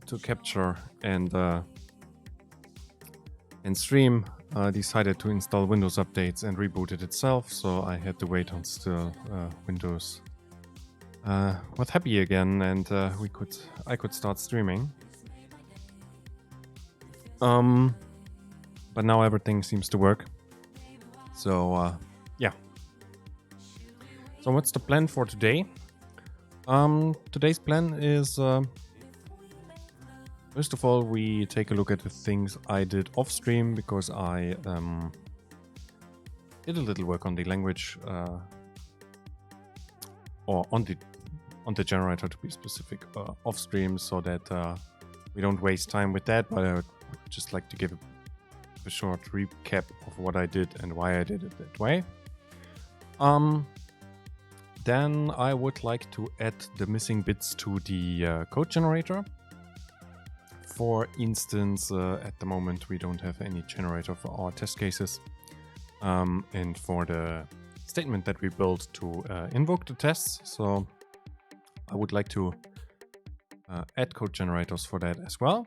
to capture and stream decided to install Windows updates and reboot it itself, so I had to wait until Windows was happy again, and I could start streaming. But now everything seems to work. So yeah. So what's the plan for today? Today's plan is first of all, we take a look at the things I did off stream, because I did a little work on the language, or on the generator to be specific, off stream, so that we don't waste time with that. But I would just like to give a short recap of what I did and why I did it that way. Then I would like to add the missing bits to the code generator. For instance, at the moment we don't have any generator for our test cases, and for the statement that we built to invoke the tests. So I would like to add code generators for that as well.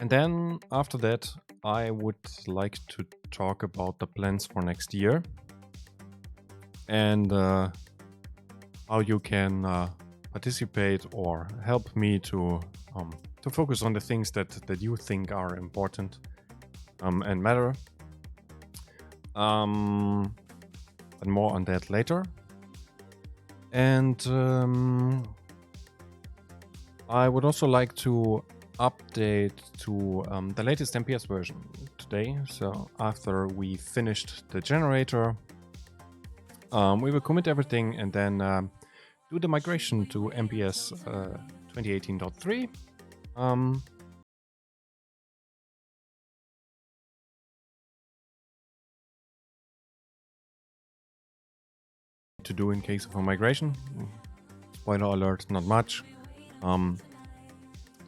And then after that, I would like to talk about the plans for next year and how you can participate or help me to focus on the things that you think are important and matter. But more on that later. And I would also like to update to the latest MPS version today. So after we finished the generator, we will commit everything and then do the migration to MPS 2018.3. To do in case of a migration. Spoiler alert, not much.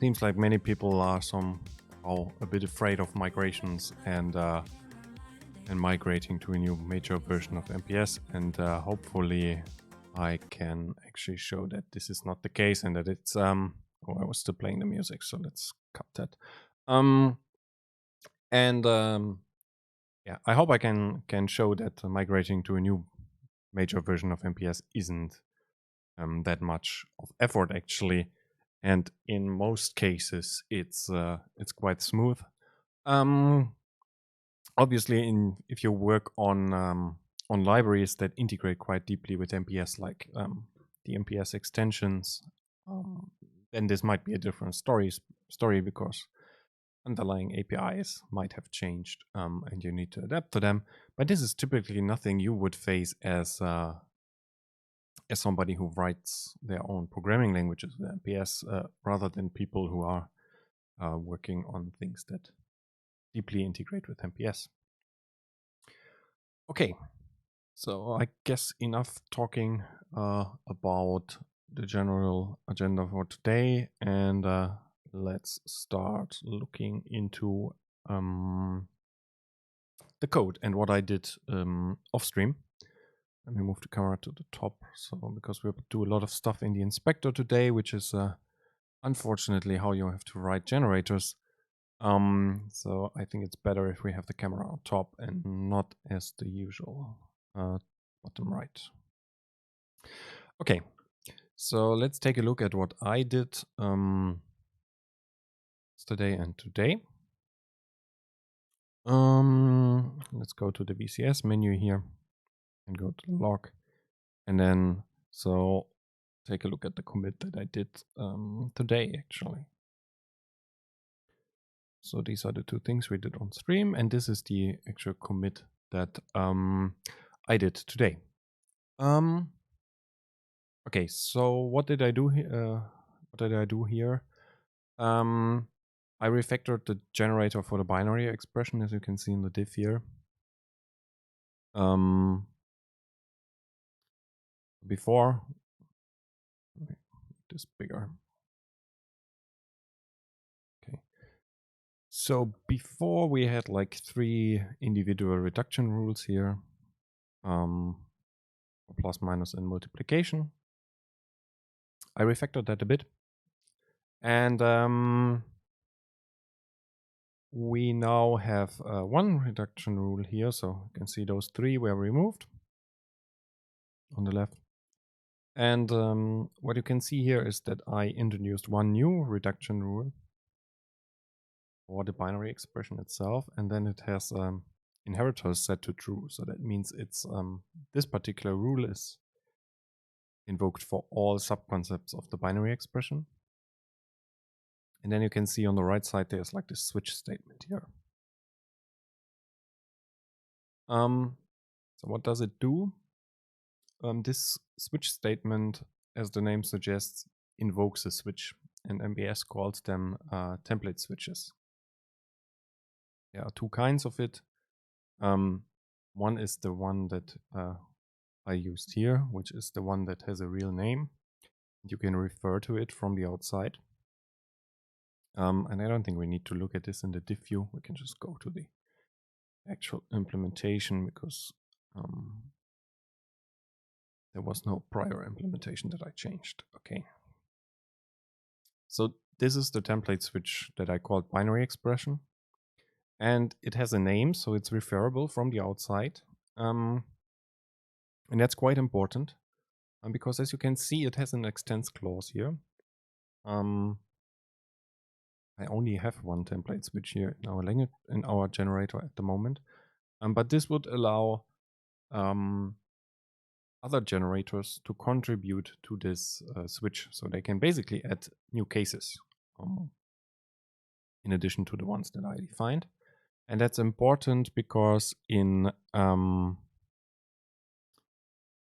Seems like many people are somehow a bit afraid of migrations and migrating to a new major version of MPS, and hopefully I can actually show that this is not the case and that it's oh, I was still playing the music, so let's cut that. Yeah, I hope I can show that migrating to a new major version of MPS isn't that much of effort actually, and in most cases it's quite smooth. Obviously, if you work on libraries that integrate quite deeply with MPS, like the MPS extensions, then this might be a different story because underlying APIs might have changed and you need to adapt to them. But this is typically nothing you would face as somebody who writes their own programming languages with MPS, rather than people who are working on things that deeply integrate with MPS. Okay, so I guess enough talking about the general agenda for today, and let's start looking into the code and what I did off stream. Let me move the camera to the top, so because we do a lot of stuff in the inspector today, which is unfortunately how you have to write generators. So I think it's better if we have the camera on top and not as the usual bottom right. Okay, so let's take a look at what I did yesterday and today. Let's go to the VCS menu here and go to log, and then so take a look at the commit that I did today actually. So these are the two things we did on stream, and this is the actual commit that I did today. Okay, so what did I do here? I refactored the generator for the binary expression, as you can see in the div here. Before, make this bigger. Okay. So before we had like 3 individual reduction rules here, plus, minus, and multiplication. I refactored that a bit. And we now have one reduction rule here. So you can see those three were removed on the left. And what you can see here is that I introduced one new reduction rule for the binary expression itself. And then it has inheritors set to true. So that means it's this particular rule is invoked for all subconcepts of the binary expression. And then you can see on the right side, there's like this switch statement here. So what does it do? This switch statement, as the name suggests, invokes a switch, and MPS calls them template switches. There are two kinds of it. One is the one that I used here, which is the one that has a real name. You can refer to it from the outside. And I don't think we need to look at this in the diff view. We can just go to the actual implementation because there was no prior implementation that I changed. Okay. So this is the template switch that I called binary expression. And it has a name, so it's referable from the outside. And that's quite important because as you can see, it has an extends clause here. I only have one template switch here in our language, in our generator at the moment. But this would allow other generators to contribute to this switch. So they can basically add new cases in addition to the ones that I defined. And that's important because in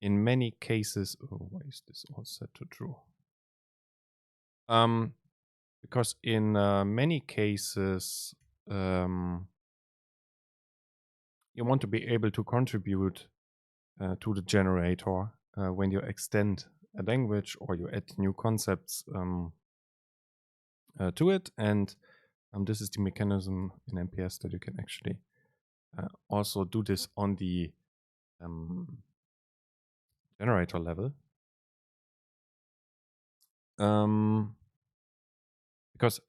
many cases, oh, why is this all set to true? Because in many cases, you want to be able to contribute to the generator when you extend a language or you add new concepts to it. And this is the mechanism in MPS that you can actually also do this on the generator level. Because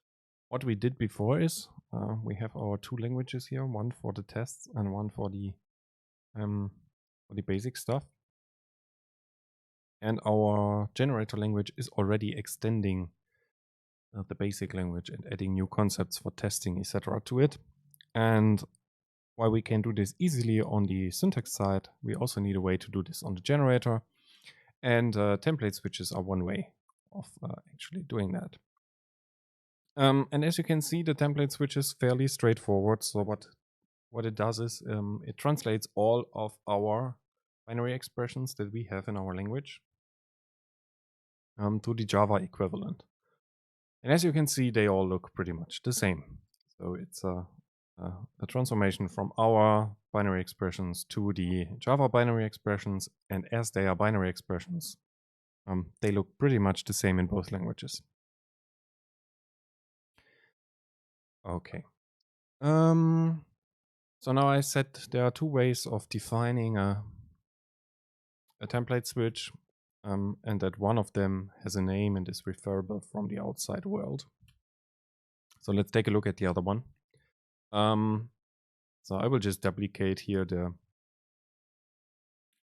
what we did before is we have our two languages here, one for the tests and one for the basic stuff. And our generator language is already extending the basic language and adding new concepts for testing, etc. to it. And while we can do this easily on the syntax side, we also need a way to do this on the generator. And template switches are one way of actually doing that. And as you can see, the template switch is fairly straightforward. So what it does is it translates all of our binary expressions that we have in our language to the Java equivalent. And as you can see, they all look pretty much the same. So it's a transformation from our binary expressions to the Java binary expressions. And as they are binary expressions, they look pretty much the same in both languages. Okay. So now I said there are two ways of defining a template switch, and that one of them has a name and is referable from the outside world. So let's take a look at the other one. So I will just duplicate here the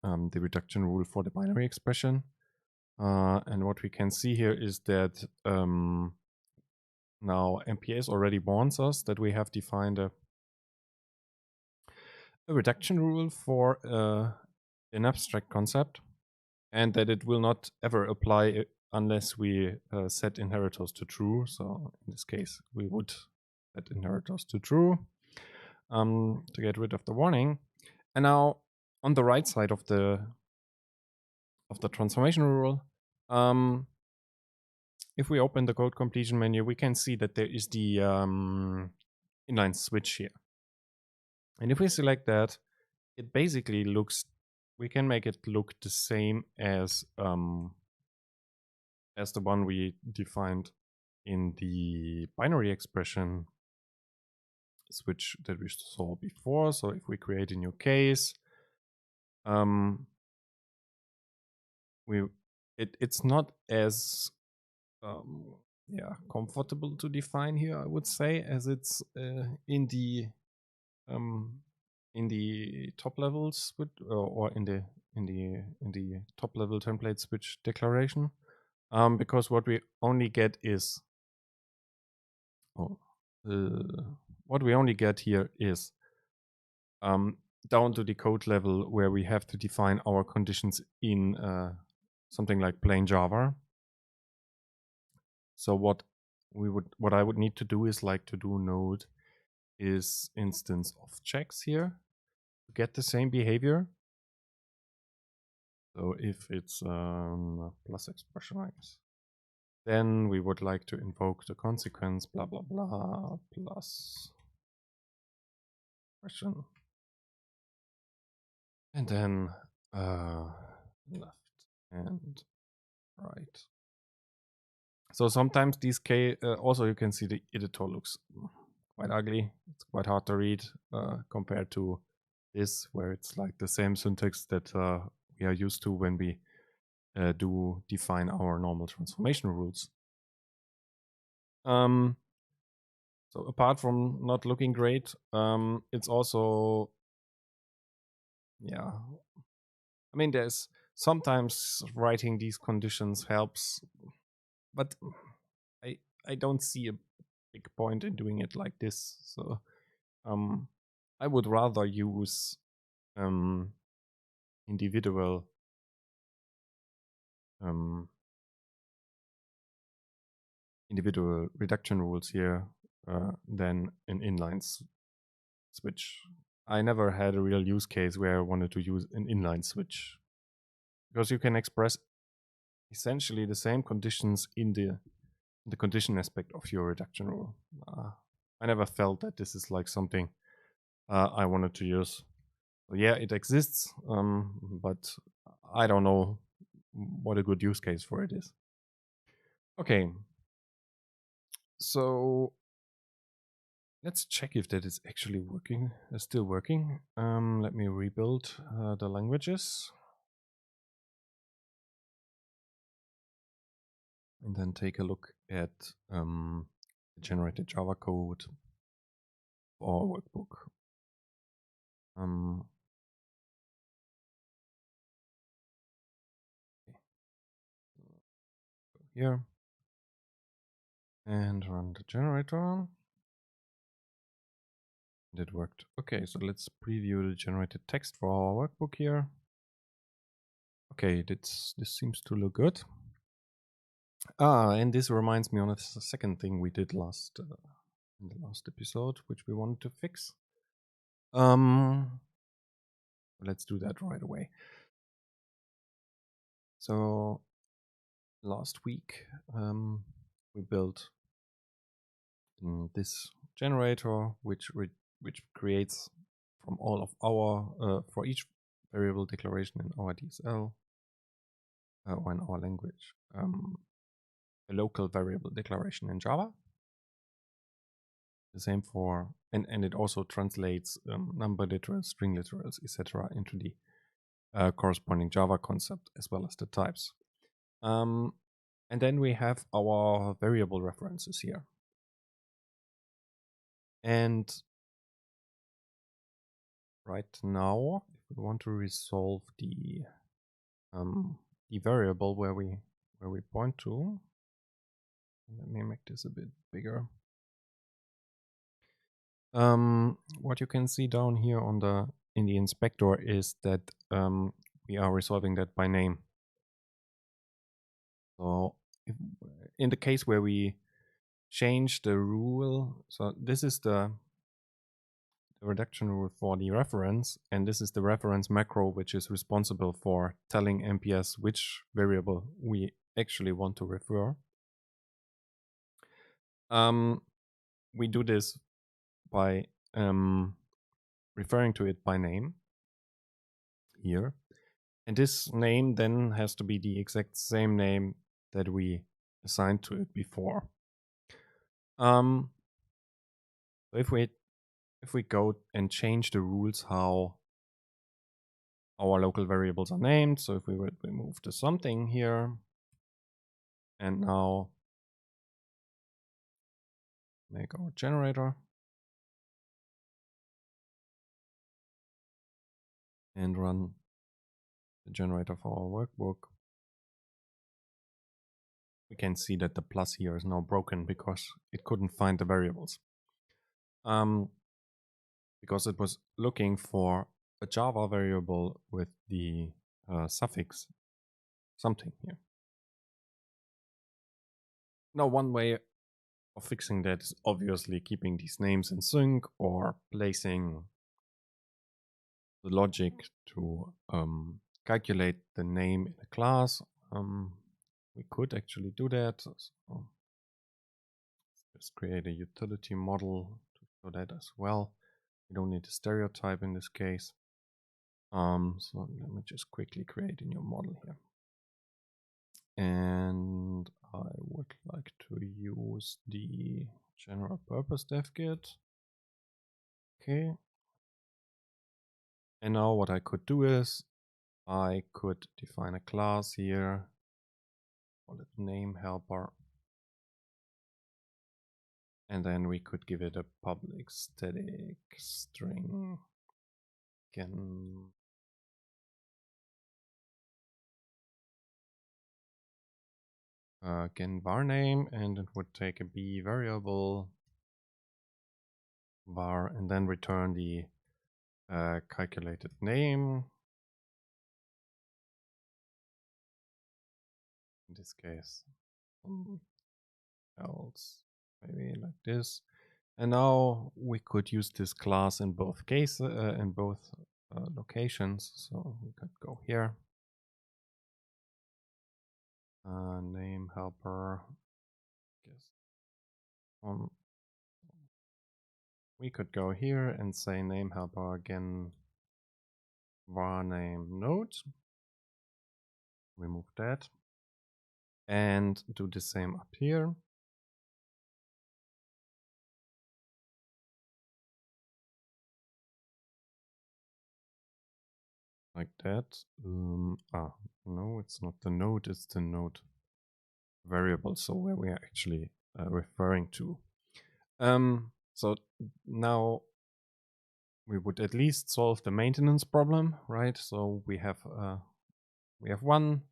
reduction rule for the binary expression. And what we can see here is that now MPS already warns us that we have defined a reduction rule for an abstract concept, and that it will not ever apply unless we set inheritors to true. So in this case, we would set inheritors to true to get rid of the warning. And now on the right side of the transformation rule, if we open the code completion menu, we can see that there is the inline switch here. And if we select that, it basically looks, we can make it look the same as the one we defined in the binary expression switch that we saw before. So if we create a new case, we it's not as comfortable to define here, I would say, as it's in the top level switch or in the top level template switch declaration, because what we only get is what we only get here is down to the code level where we have to define our conditions in something like plain Java. So what I would need to do is like to do node is instance of checks here to get the same behavior. So if it's a plus expression, I guess, then we would like to invoke the consequence blah blah blah plus expression, and then left and right. So sometimes these also you can see the editor looks quite ugly. It's quite hard to read compared to this, where it's like the same syntax that we are used to when we do define our normal transformation rules. So apart from not looking great, it's also, I mean, there's sometimes writing these conditions helps, but I don't see a big point in doing it like this. So I would rather use individual reduction rules here than an inline switch. I never had a real use case where I wanted to use an inline switch, because you can express essentially the same conditions in the condition aspect of your reduction rule. I never felt that this is like something I wanted to use. So yeah, it exists, but I don't know what a good use case for it is. Okay, so let's check if that is actually working, still working. Let me rebuild the languages. And then take a look at the generated Java code for our workbook. Here and run the generator. And it worked. Okay, so let's preview the generated text for our workbook here. Okay, this seems to look good. And this reminds me of the second thing we did in the last episode, which we wanted to fix. Let's do that right away. So last week we built this generator, which creates from all of our for each variable declaration in our DSL or in our language, a local variable declaration in Java. The same for and it also translates number literals, string literals, etc. into the corresponding Java concept as well as the types. And then we have our variable references here. And right now, if we want to resolve the variable where we point to, let me make this a bit bigger. What you can see down here in the inspector is that we are resolving that by name. So in the case where we change the rule, so this is the reduction rule for the reference, and this is the reference macro, which is responsible for telling MPS which variable we actually want to refer. We do this by referring to it by name here, and this name then has to be the exact same name that we assigned to it before. So if we go and change the rules how our local variables are named. So if we would remove the something here, and now make our generator and run the generator for our workbook, we can see that the plus here is now broken because it couldn't find the variables. Because it was looking for a Java variable with the suffix something here. Now, one way of fixing that is obviously keeping these names in sync or placing the logic to calculate the name in a class. We could actually do that. So let's just create a utility model to show that as well. We don't need a stereotype in this case. So let me just quickly create a new model here. And I would like to use the general purpose dev kit. Okay. And now what I could do is I could define a class here, call it name helper. And then we could give it a public static string. Again, var name, and it would take a b variable var and then return the calculated name. In this case, else maybe like this. And now we could use this class in both cases, in both locations. So we could go here, name helper. We could go here and say name helper again, var name node. Remove that and do the same up here. Like that. No, it's not the node, it's the node variable. So where we are actually referring to. So now we would at least solve the maintenance problem, right? So we have one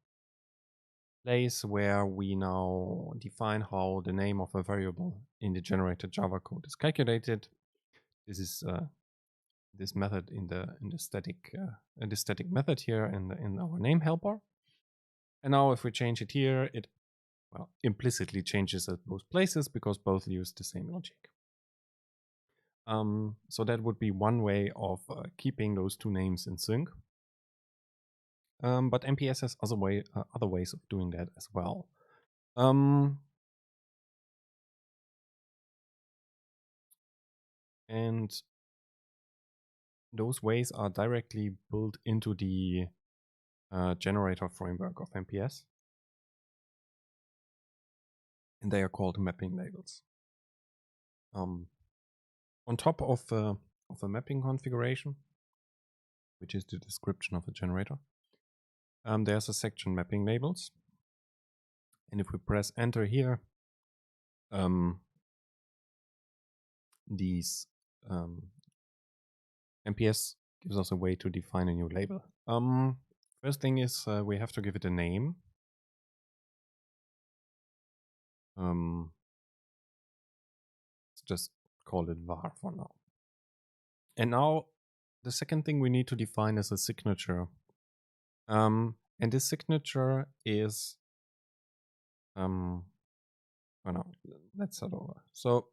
place where we now define how the name of a variable in the generated Java code is calculated. This is this method in the static method here in our name helper. And now if we change it here, it implicitly changes at both places because both use the same logic. So that would be one way of keeping those two names in sync. But MPS has other ways of doing that as well. And those ways are directly built into the generator framework of MPS. And they are called mapping labels. On top of a mapping configuration, which is the description of a generator, there's a section mapping labels. And if we press enter here, these MPS gives us a way to define a new label. First thing is we have to give it a name. Let's just call it var for now. And now the second thing we need to define is a signature. And this signature is oh no, let's start over. So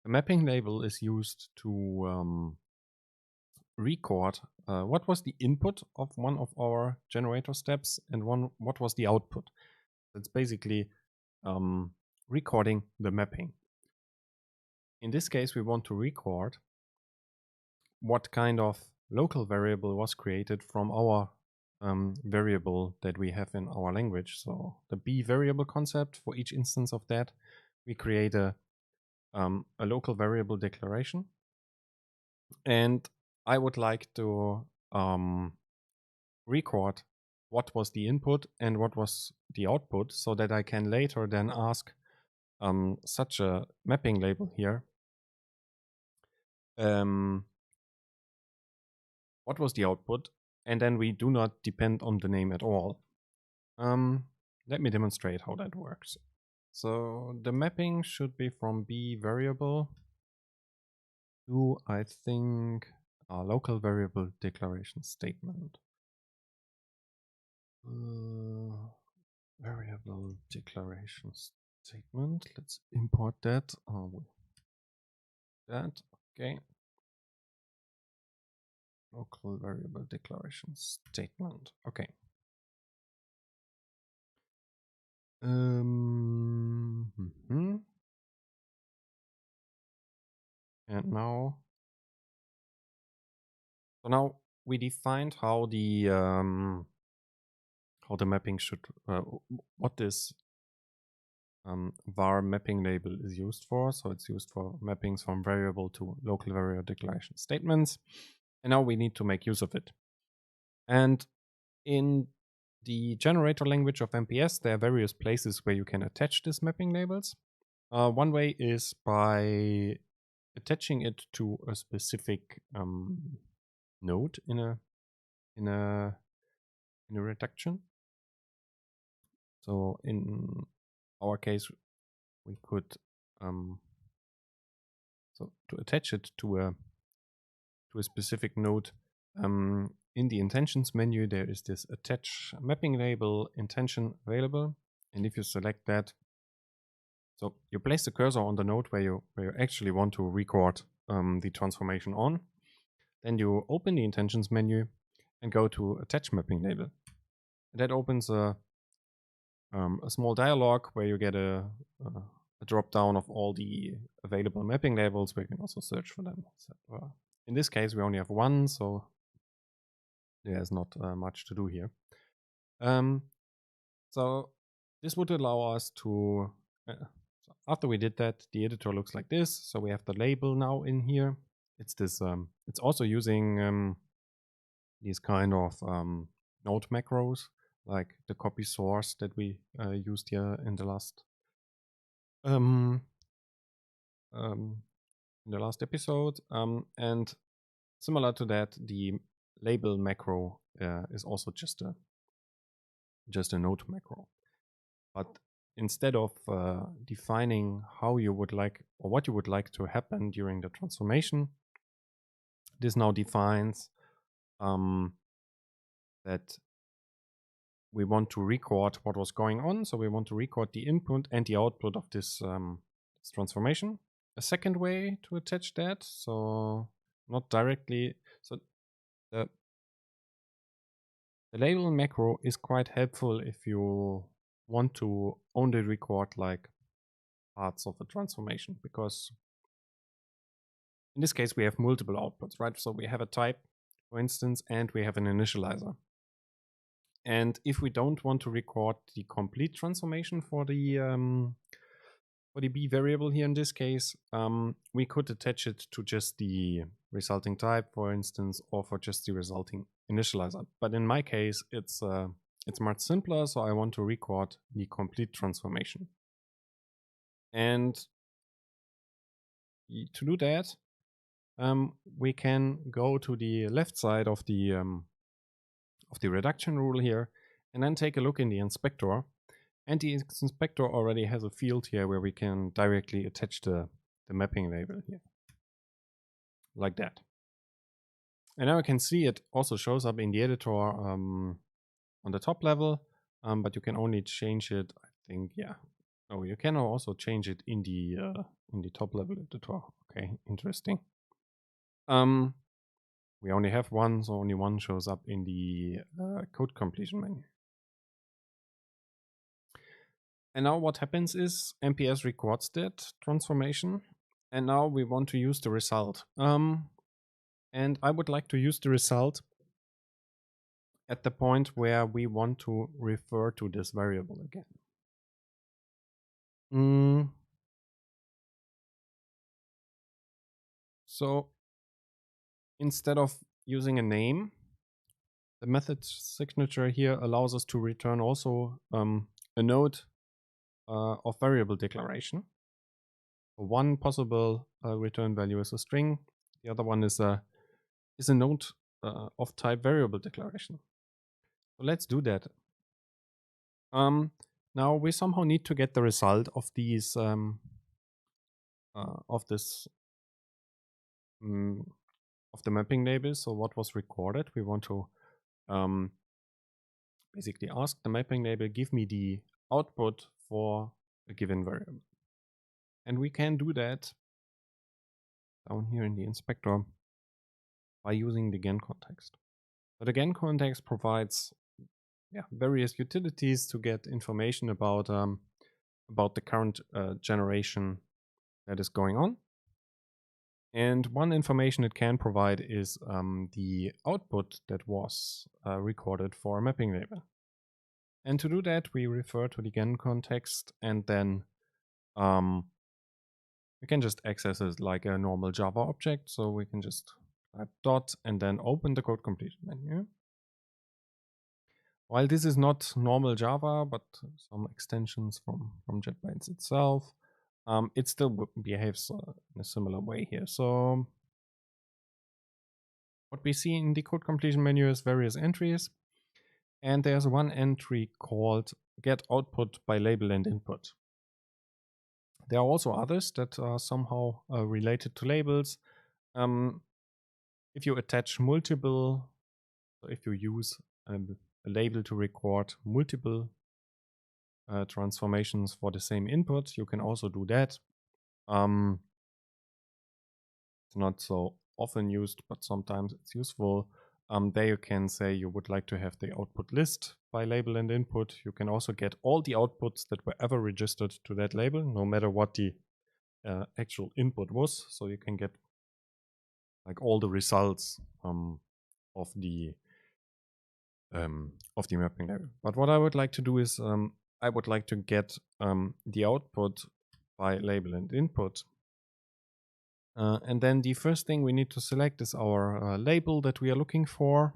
a mapping label is used to record what was the input of one of our generator steps and what was the output. It's basically recording the mapping. In this case, we want to record what kind of local variable was created from our variable that we have in our language. So the B variable concept, for each instance of that, we create a local variable declaration. And I would like to record what was the input and what was the output, so that I can later then ask such a mapping label here. What was the output? And then we do not depend on the name at all. Let me demonstrate how that works. So the mapping should be from B variable to, I think, a local variable declaration statement. Variable declaration statement. Let's import that. That. Okay. Local variable declaration statement. Okay. And now, so now we defined how the mapping should, what this var mapping label is used for. So it's used for mappings from variable to local variable declaration statements. And now we need to make use of it. And in the generator language of MPS, there are various places where you can attach these mapping labels. One way is by attaching it to a specific node in a reduction. So in our case, we could so to attach it to a specific node. In the intentions menu, there is this attach mapping label intention available, and if you select that, so you place the cursor on the node where you actually want to record the transformation on. Then you open the intentions menu and go to attach mapping label. That opens a small dialog where you get a drop down of all the available mapping labels where you can also search for them. So, in this case, we only have one, so there's not much to do here. So this would allow us to, so after we did that, the editor looks like this. So we have the label now in here. It's this, it's also using these kind of node macros, like the copy source that we used here in the last episode. And similar to that, the label macro is also just a node macro. But instead of defining how you would like or what you would like to happen during the transformation, this now defines that we want to record what was going on. So we want to record the input and the output of this transformation. A second way to attach that, so not directly, so the label macro is quite helpful if you want to only record like parts of a transformation, because in this case we have multiple outputs, right? So we have a type, for instance, and we have an initializer. And if we don't want to record the complete transformation for the B variable here in this case, we could attach it to just the resulting type, for instance, or for just the resulting initializer. But in my case, it's much simpler, so I want to record the complete transformation. And to do that, we can go to the left side of the reduction rule here, and then take a look in the inspector. And the inspector already has a field here where we can directly attach the mapping label here, like that. And now you can see it also shows up in the editor on the top level, but you can only change it, I think, yeah. Oh, you can also change it in the top level editor. Okay, interesting. We only have one, so only one shows up in the code completion menu. And now what happens is MPS records that transformation, and now we want to use the result. And I would like to use the result at the point where we want to refer to this variable again. So instead of using a name, The method signature here allows us to return also a node of variable declaration. One possible return value is a string. The other one is a node of type variable declaration. So let's do that. Now we somehow need to get the result of these of the mapping label. So what was recorded? We want to basically ask the mapping label, give me the output for a given variable. And we can do that down here in the inspector by using the GAN context. So the GAN context provides various utilities to get information about the current generation that is going on. And one information it can provide is the output that was recorded for a mapping label. And to do that, we refer to the GAN context, and then we can just access it like a normal Java object. So we can just type dot and then open the code completion menu. While this is not normal Java, but some extensions from JetBrains itself, it still behaves in a similar way here. So what we see in the code completion menu is various entries. And there's one entry called get output by label and input. There are also others that are somehow related to labels. If you attach multiple, if you use a label to record multiple transformations for the same input, you can also do that. It's not so often used, but sometimes it's useful. There you can say you would like to have the output list by label and input. You can also get all the outputs that were ever registered to that label, no matter what the actual input was. So you can get like all the results of the mapping label. But what I would like to do is I would like to get the output by label and input. And then the first thing we need to select is our label that we are looking for.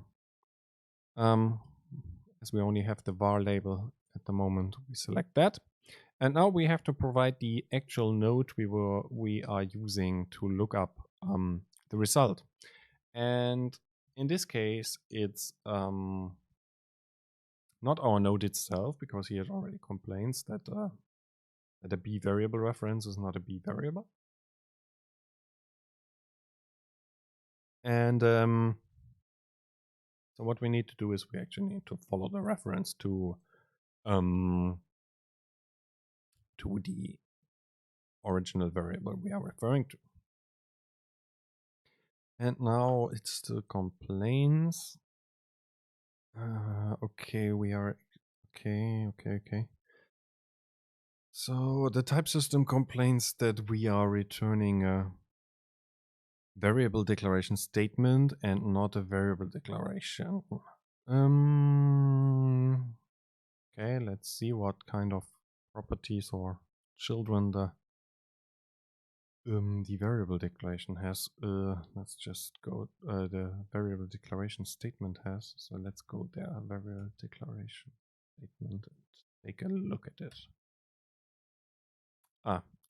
As we only have the var label at the moment, we select that. And now we have to provide the actual node we are using to look up the result. And in this case, it's not our node itself, because here it already complains that a B variable reference is not a B variable. And so what we need to do is we actually need to follow the reference to the original variable we are referring to. And now it still complains. Okay, we are okay. So the type system complains that we are returning a variable declaration statement and not a variable declaration. Okay, let's see what kind of properties or children the variable declaration has. Let's just go the variable declaration statement has. So let's go there, variable declaration statement, and take a look at it.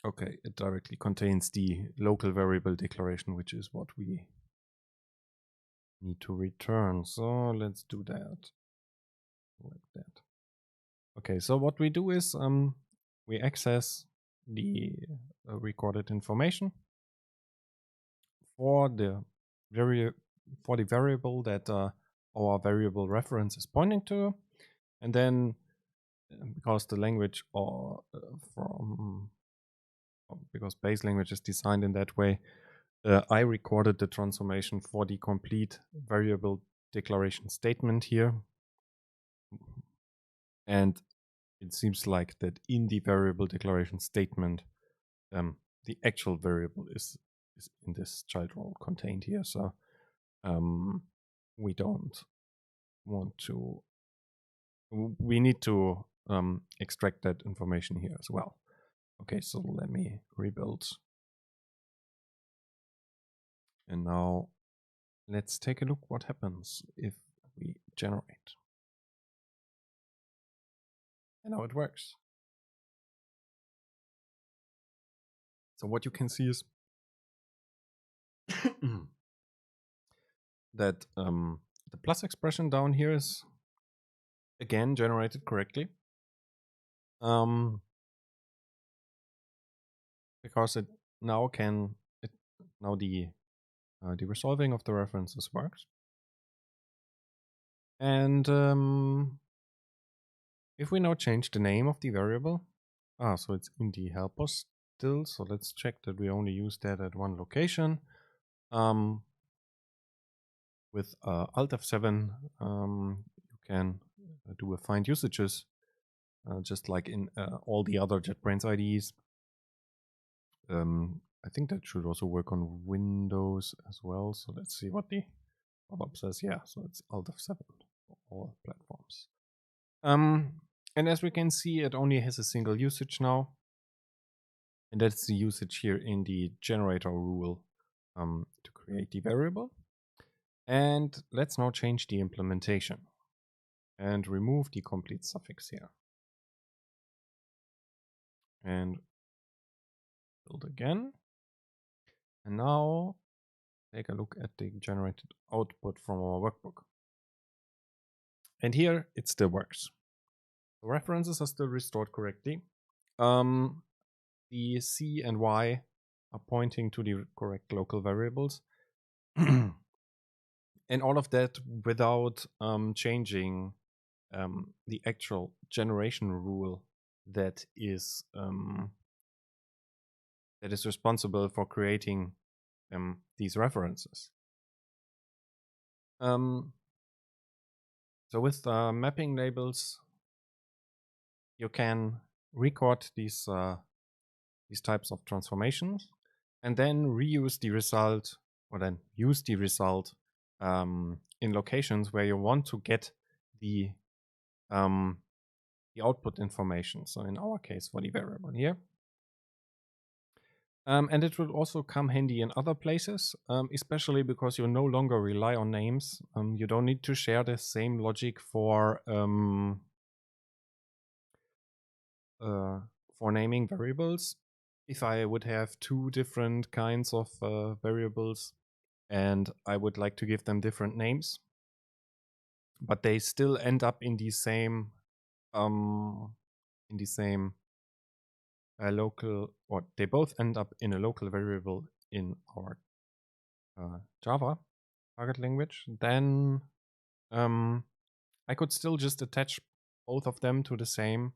Okay, it directly contains the local variable declaration, which is what we need to return. So let's do that like that. Okay, so what we do is we access the recorded information for the variable that our variable reference is pointing to, and then because the language because base language is designed in that way, I recorded the transformation for the complete variable declaration statement here. And it seems like that in the variable declaration statement, the actual variable is in this child role contained here. So we don't want to, we need to extract that information here as well. Okay, so let me rebuild. And now let's take a look what happens if we generate. And now it works. So what you can see is that the plus expression down here is again generated correctly. Because it now the resolving of the references works. And if we now change the name of the variable, so it's in the helper still, so let's check that we only use that at one location. With Alt F7, you can do a find usages, just like in all the other JetBrains IDEs. I think that should also work on Windows as well. So let's see what the pop-up says. Yeah, so it's Alt F7 for all platforms. And as we can see, it only has a single usage now. And that's the usage here in the generator rule to create the variable. And let's now change the implementation and remove the complete suffix here. And build again. And now take a look at the generated output from our workbook. And here it still works. The references are still restored correctly. The C and Y are pointing to the correct local variables. And all of that without changing the actual generation rule that is responsible for creating these references. So with mapping labels, you can record these types of transformations and then reuse the result, or then use the result in locations where you want to get the output information. So in our case, for the variable here. And it will also come handy in other places, especially because you no longer rely on names. You don't need to share the same logic for naming variables. If I would have two different kinds of variables and I would like to give them different names, but they still end up in the same local, or they both end up in a local variable in our Java target language, then I could still just attach both of them to the same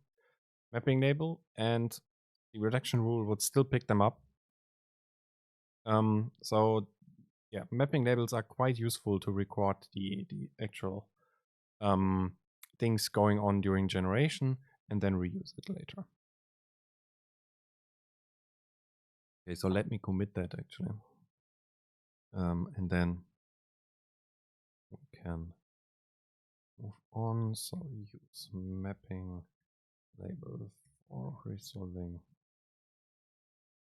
mapping label and the reduction rule would still pick them up. So yeah, mapping labels are quite useful to record the actual things going on during generation and then reuse it later. Okay, so let me commit that actually. And then we can move on. So use mapping label for resolving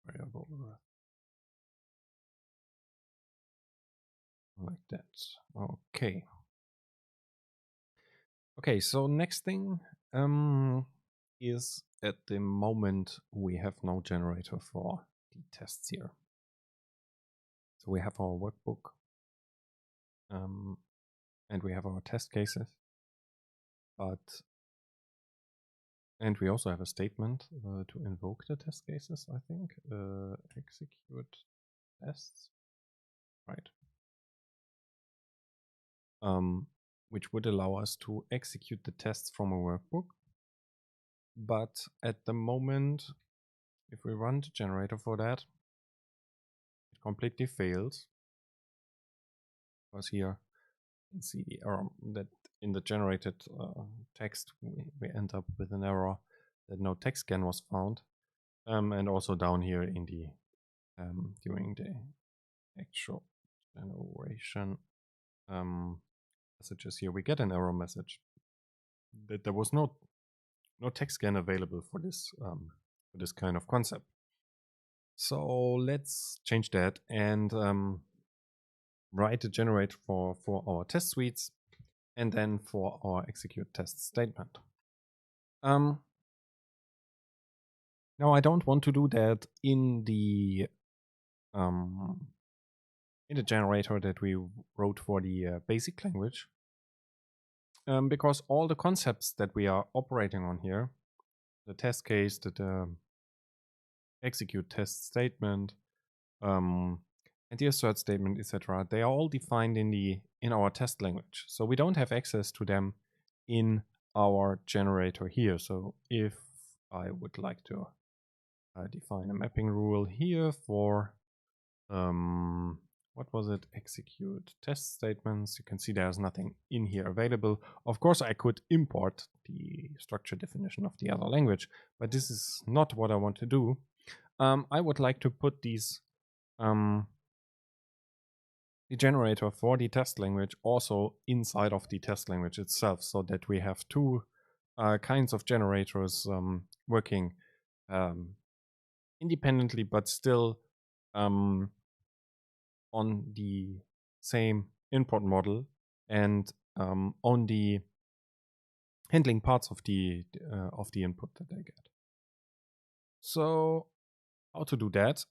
variable like that. Okay. Okay, so next thing is at the moment we have no generator for the tests here. So we have our workbook and we have our test cases, and we also have a statement to invoke the test cases, I think. Execute tests, right? Which would allow us to execute the tests from a workbook. But at the moment, if we run the generator for that, it completely fails. Because here you can see the error that in the generated text, we end up with an error that no text scan was found. And also down here in the during the actual generation messages here, we get an error message that there was no text scan available for this kind of concept. So let's change that and write a generator for our test suites and then for our execute test statement. Now I don't want to do that in the generator that we wrote for the basic language, because all the concepts that we are operating on here, the test case, the execute test statement, and the assert statement, etc., they are all defined in our test language. So we don't have access to them in our generator here. So if I would like to define a mapping rule here for what was it? Execute test statements. You can see there's nothing in here available. Of course, I could import the structure definition of the other language, but this is not what I want to do. I would like to put these the generator for the test language also inside of the test language itself, so that we have two kinds of generators working independently, but still on the same input model and on the handling parts of the input that I get. So how to do that?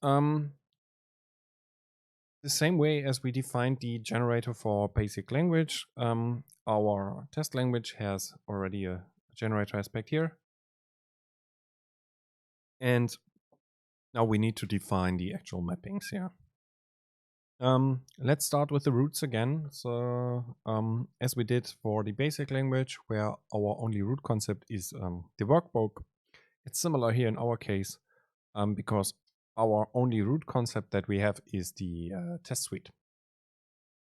The same way as we defined the generator for basic language, our test language has already a generator aspect here. And now we need to define the actual mappings here. Let's start with the roots again. So as we did for the basic language, where our only root concept is the workbook, it's similar here in our case, because our only root concept that we have is the test suite.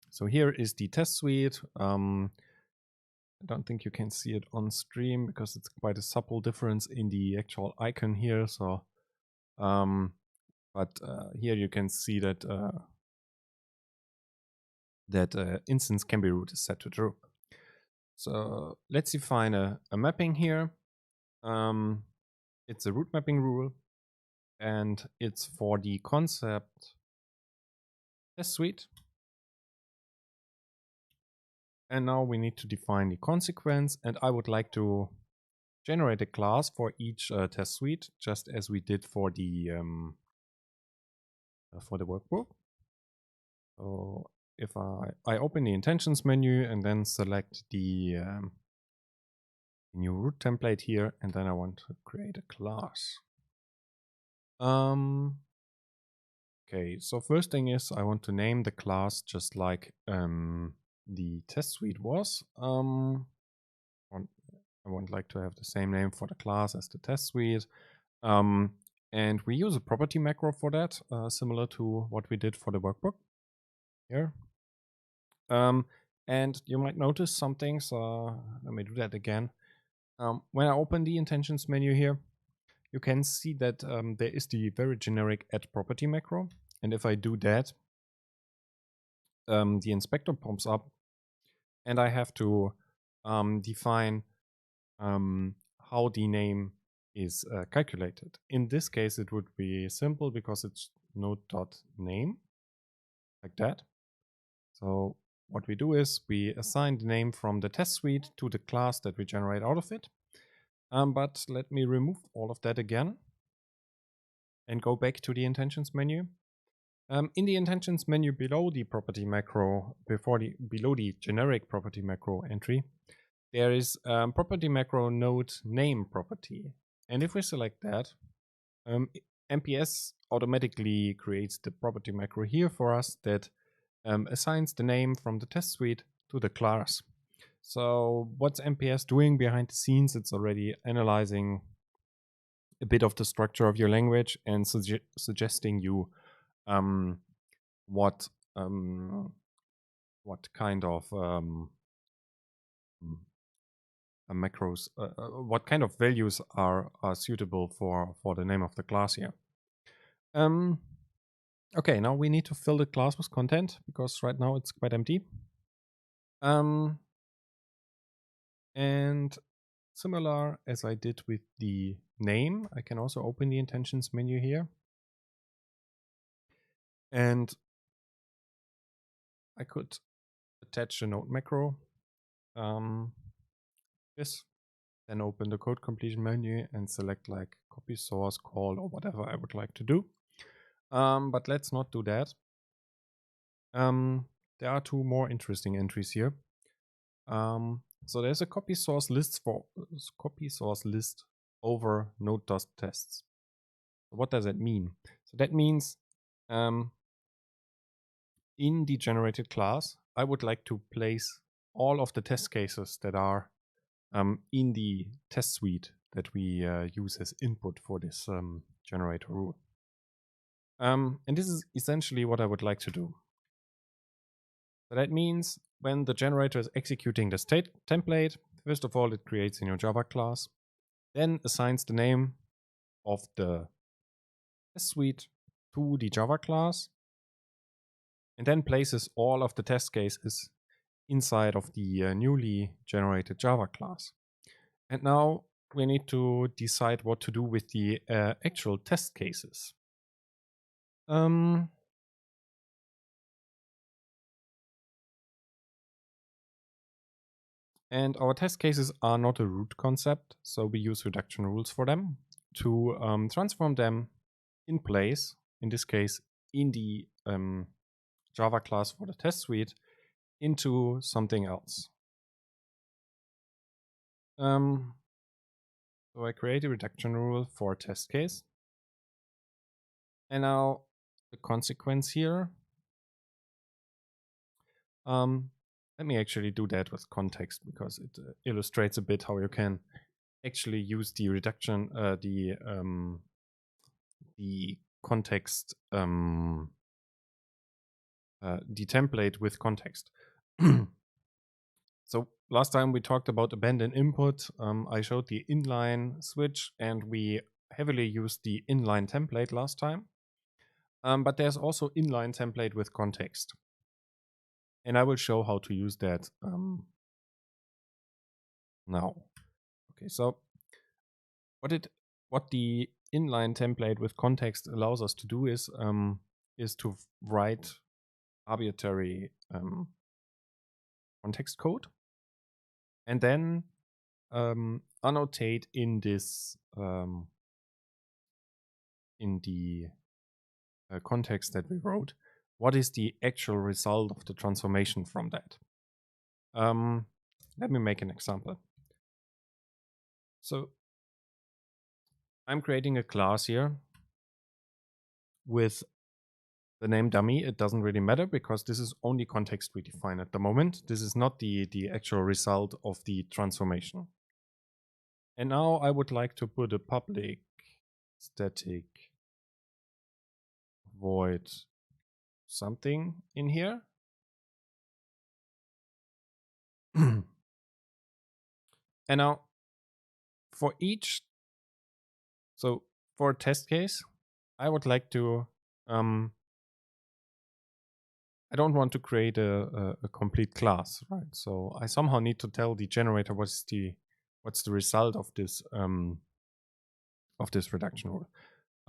So here is the test suite. I don't think you can see it on stream because it's quite a subtle difference in the actual icon here. So, here you can see that instance can be root is set to true. So let's define a mapping here. It's a root mapping rule, and it's for the concept test suite. And now we need to define the consequence, and I would like to generate a class for each test suite, just as we did for the workbook. So if I open the intentions menu and then select the new root template here, and then I want to create a class. Okay, so first thing is I want to name the class just like the test suite was. I would like to have the same name for the class as the test suite. And we use a property macro for that, similar to what we did for the workbook here. And you might notice something, so let me do that again. When I open the intentions menu here, you can see that there is the very generic add property macro. And if I do that, the inspector pops up, and I have to define how the name is calculated. In this case, it would be simple because it's node.name, like that. So what we do is we assign the name from the test suite to the class that we generate out of it. But let me remove all of that again and go back to the intentions menu. In the intentions menu below the property macro, below the generic property macro entry, there is property macro node name property. And if we select that, MPS automatically creates the property macro here for us that assigns the name from the test suite to the class. So what's MPS doing behind the scenes? It's already analyzing a bit of the structure of your language and suggesting you what kind of macros, what kind of values are suitable for the name of the class here. Okay, now we need to fill the class with content because right now it's quite empty. And similar as I did with the name, I can also open the intentions menu here. And I could attach a node macro this. Then open the code completion menu and select like copy source, call, or whatever I would like to do. But let's not do that. There are two more interesting entries here. So there's a copy source list over node.tests. So what does that mean? So that means in the generated class, I would like to place all of the test cases that are in the test suite that we use as input for this generator rule. And this is essentially what I would like to do. So that means when the generator is executing the state template, first of all, it creates a new Java class, then assigns the name of the test suite to the Java class, and then places all of the test cases inside of the newly generated Java class. And now we need to decide what to do with the actual test cases. And our test cases are not a root concept, so we use reduction rules for them to transform them in place, in this case, in the Java class for the test suite, into something else. So I create a reduction rule for test case. And now the consequence here. Let me actually do that with context because it illustrates a bit how you can actually use the reduction, the context, the template with context. So last time we talked about abandoned input. I showed the inline switch and we heavily used the inline template last time. But there's also inline template with context. And I will show how to use that now. Okay, so what the inline template with context allows us to do is to write arbitrary context code and then annotate in this in the context that we wrote what is the actual result of the transformation from that. Let me make an example. So I'm creating a class here with the name dummy. It doesn't really matter because this is only context we define at the moment. This is not the actual result of the transformation. And now I would like to put a public static void something in here. And now for each, so for a test case, I would like to, I don't want to create a complete class, right? So I somehow need to tell the generator what's the result of this reduction rule.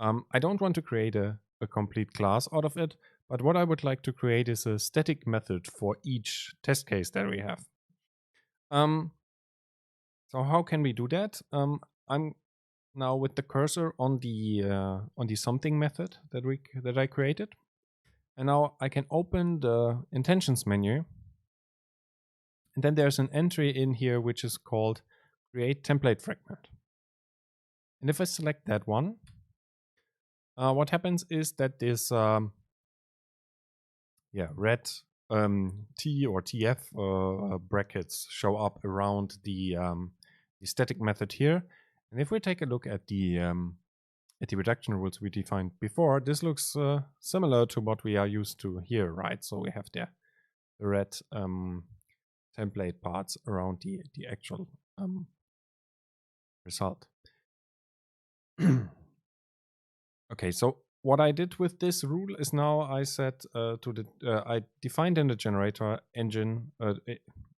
I don't want to create a complete class out of it, but what I would like to create is a static method for each test case that we have. So how can we do that? I'm now with the cursor on the something method that I created, and now I can open the intentions menu, and then there's an entry in here which is called create template fragment. And if I select that one, what happens is that this red T or TF brackets show up around the static method here. And if we take a look at the reduction rules we defined before, this looks similar to what we are used to here, right? So we have the red template parts around the actual result. Okay, so what I did with this rule is now I set I defined in the generator engine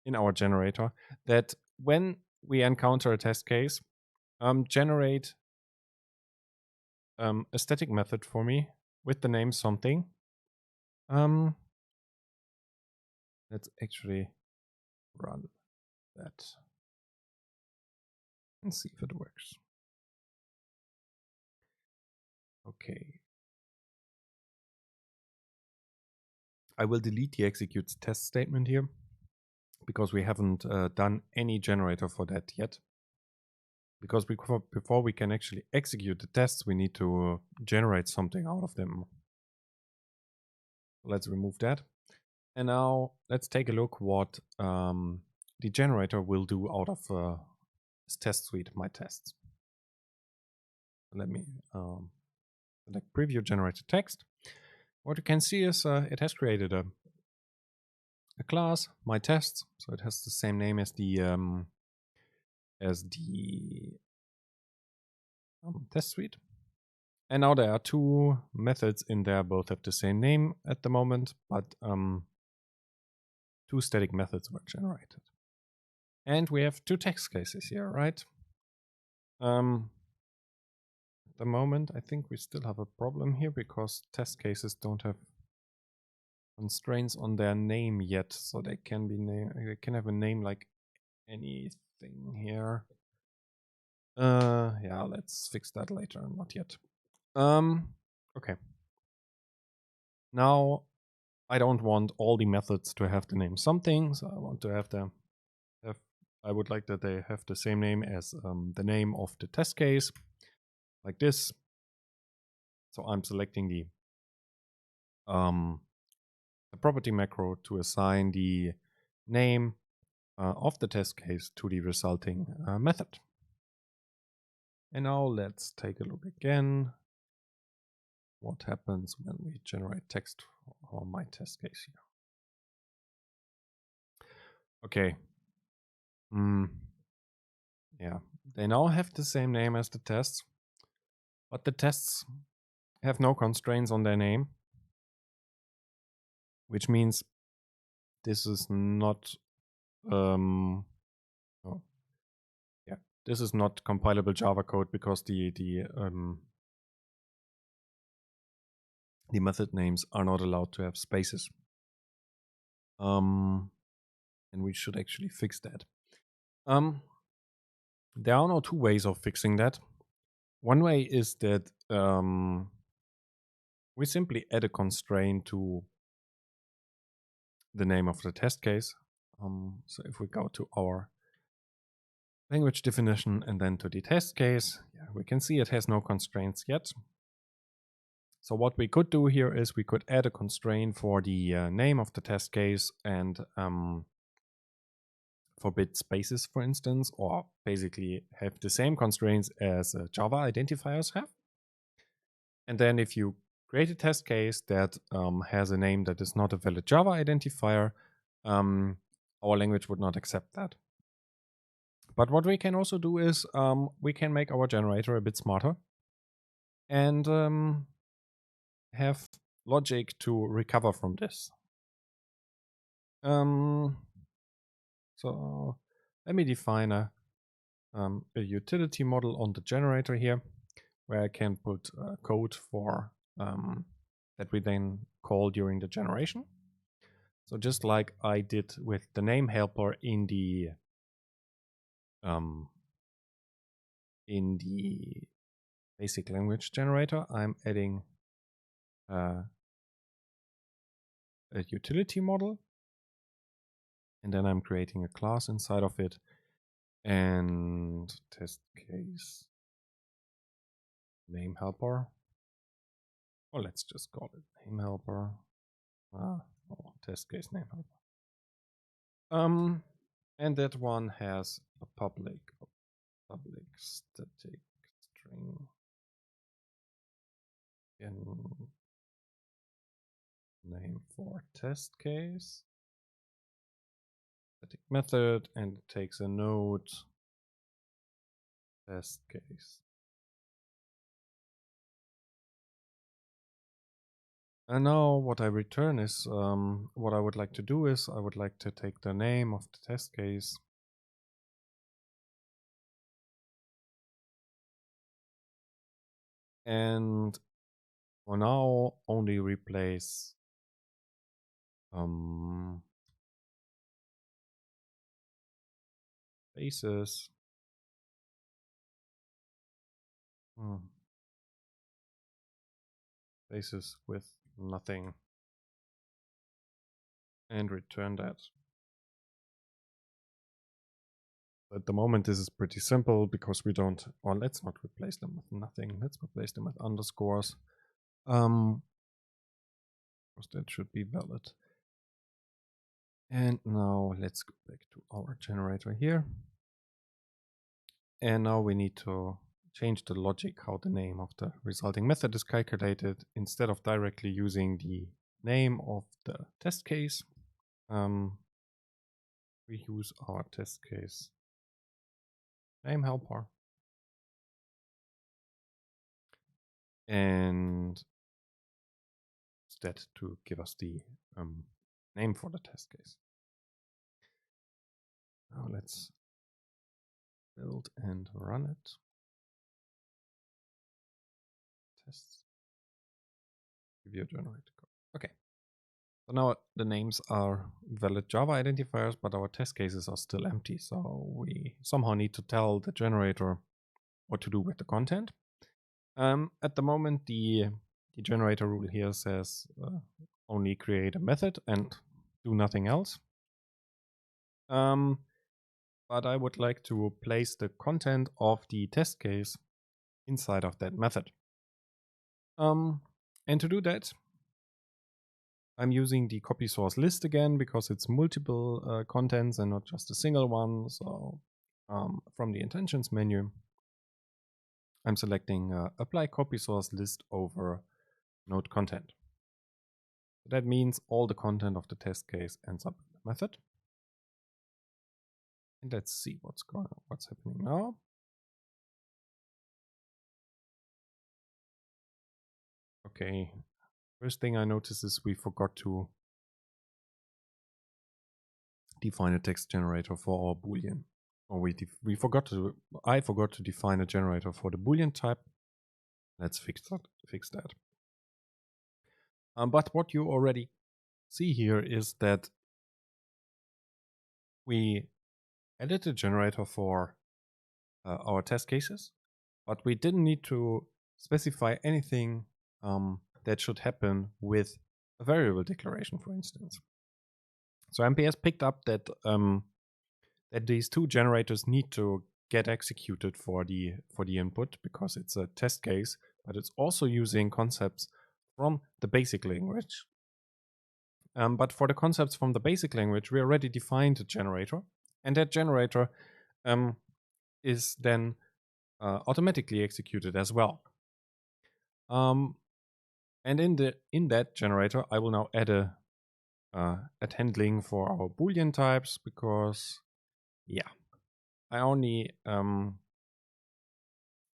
in our generator that when we encounter a test case, generate a static method for me with the name something. Let's actually run that and see if it works. Okay. I will delete the executes test statement here because we haven't done any generator for that yet. Because before we can actually execute the tests, we need to generate something out of them. Let's remove that. And now let's take a look what the generator will do out of this test suite, my tests. Let me select preview generated text. What you can see is it has created a class, my tests. So it has the same name as the test suite. And now there are two methods in there, both have the same name at the moment, but two static methods were generated. And we have two text cases here, right? At the moment, I think we still have a problem here because test cases don't have constraints on their name yet, so they can be they can have a name like anything here. Yeah, let's fix that later. Not yet. Okay. Now I don't want all the methods to have the name something, so I want to have them I would like that they have the same name as the name of the test case, like this. So I'm selecting the property macro to assign the name of the test case to the resulting method. And now let's take a look again. What happens when we generate text for my test case here? Okay. Yeah, they now have the same name as the tests, but the tests have no constraints on their name, which means this is not this is not compilable Java code because the method names are not allowed to have spaces. And we should actually fix that. There are now two ways of fixing that. One way is that we simply add a constraint to the name of the test case. So if we go to our language definition and then to the test case, yeah, we can see it has no constraints yet. So what we could do here is we could add a constraint for the name of the test case and forbid spaces, for instance, or basically have the same constraints as Java identifiers have. And then if you create a test case that has a name that is not a valid Java identifier, our language would not accept that. But what we can also do is we can make our generator a bit smarter and have logic to recover from this. So let me define a utility model on the generator here, where I can put code for that we then call during the generation. So just like I did with the name helper in the basic language generator, I'm adding a utility model, and then I'm creating a class inside of it, and test case name helper. Or let's just call it name helper. Test case name helper. And that one has a public static string in name for test case static method, and it takes a node test case. And now what I return is what I would like to do is I would like to take the name of the test case and for now only replace spaces. Spaces with nothing. And return that. At the moment, this is pretty simple because we don't, or let's not replace them with nothing. Let's replace them with underscores. Because that should be valid. And now let's go back to our generator here. And now we need to change the logic how the name of the resulting method is calculated. Instead of directly using the name of the test case, we use our test case name helper. And instead to give us the name for the test case. Now let's build and run it. Tests. Give you a generator code. Okay. So now the names are valid Java identifiers, but our test cases are still empty. So we somehow need to tell the generator what to do with the content. At the moment, the generator rule here says only create a method and do nothing else. But I would like to place the content of the test case inside of that method. And to do that, I'm using the copy source list again because it's multiple contents and not just a single one. So from the intentions menu, I'm selecting apply copy source list over node content. That means all the content of the test case ends up in the method. And let's see what's happening now. Okay, first thing I notice is we forgot to define a text generator for our Boolean. Or I forgot to define a generator for the Boolean type. Let's fix that. But what you already see here is that we added a generator for our test cases, but we didn't need to specify anything that should happen with a variable declaration, for instance. So MPS picked up that that these two generators need to get executed for the input because it's a test case, but it's also using concepts from the basic language. But for the concepts from the basic language, we already defined a generator, and that generator is then automatically executed as well. And in that generator, I will now add a handling for our Boolean types because, yeah, I only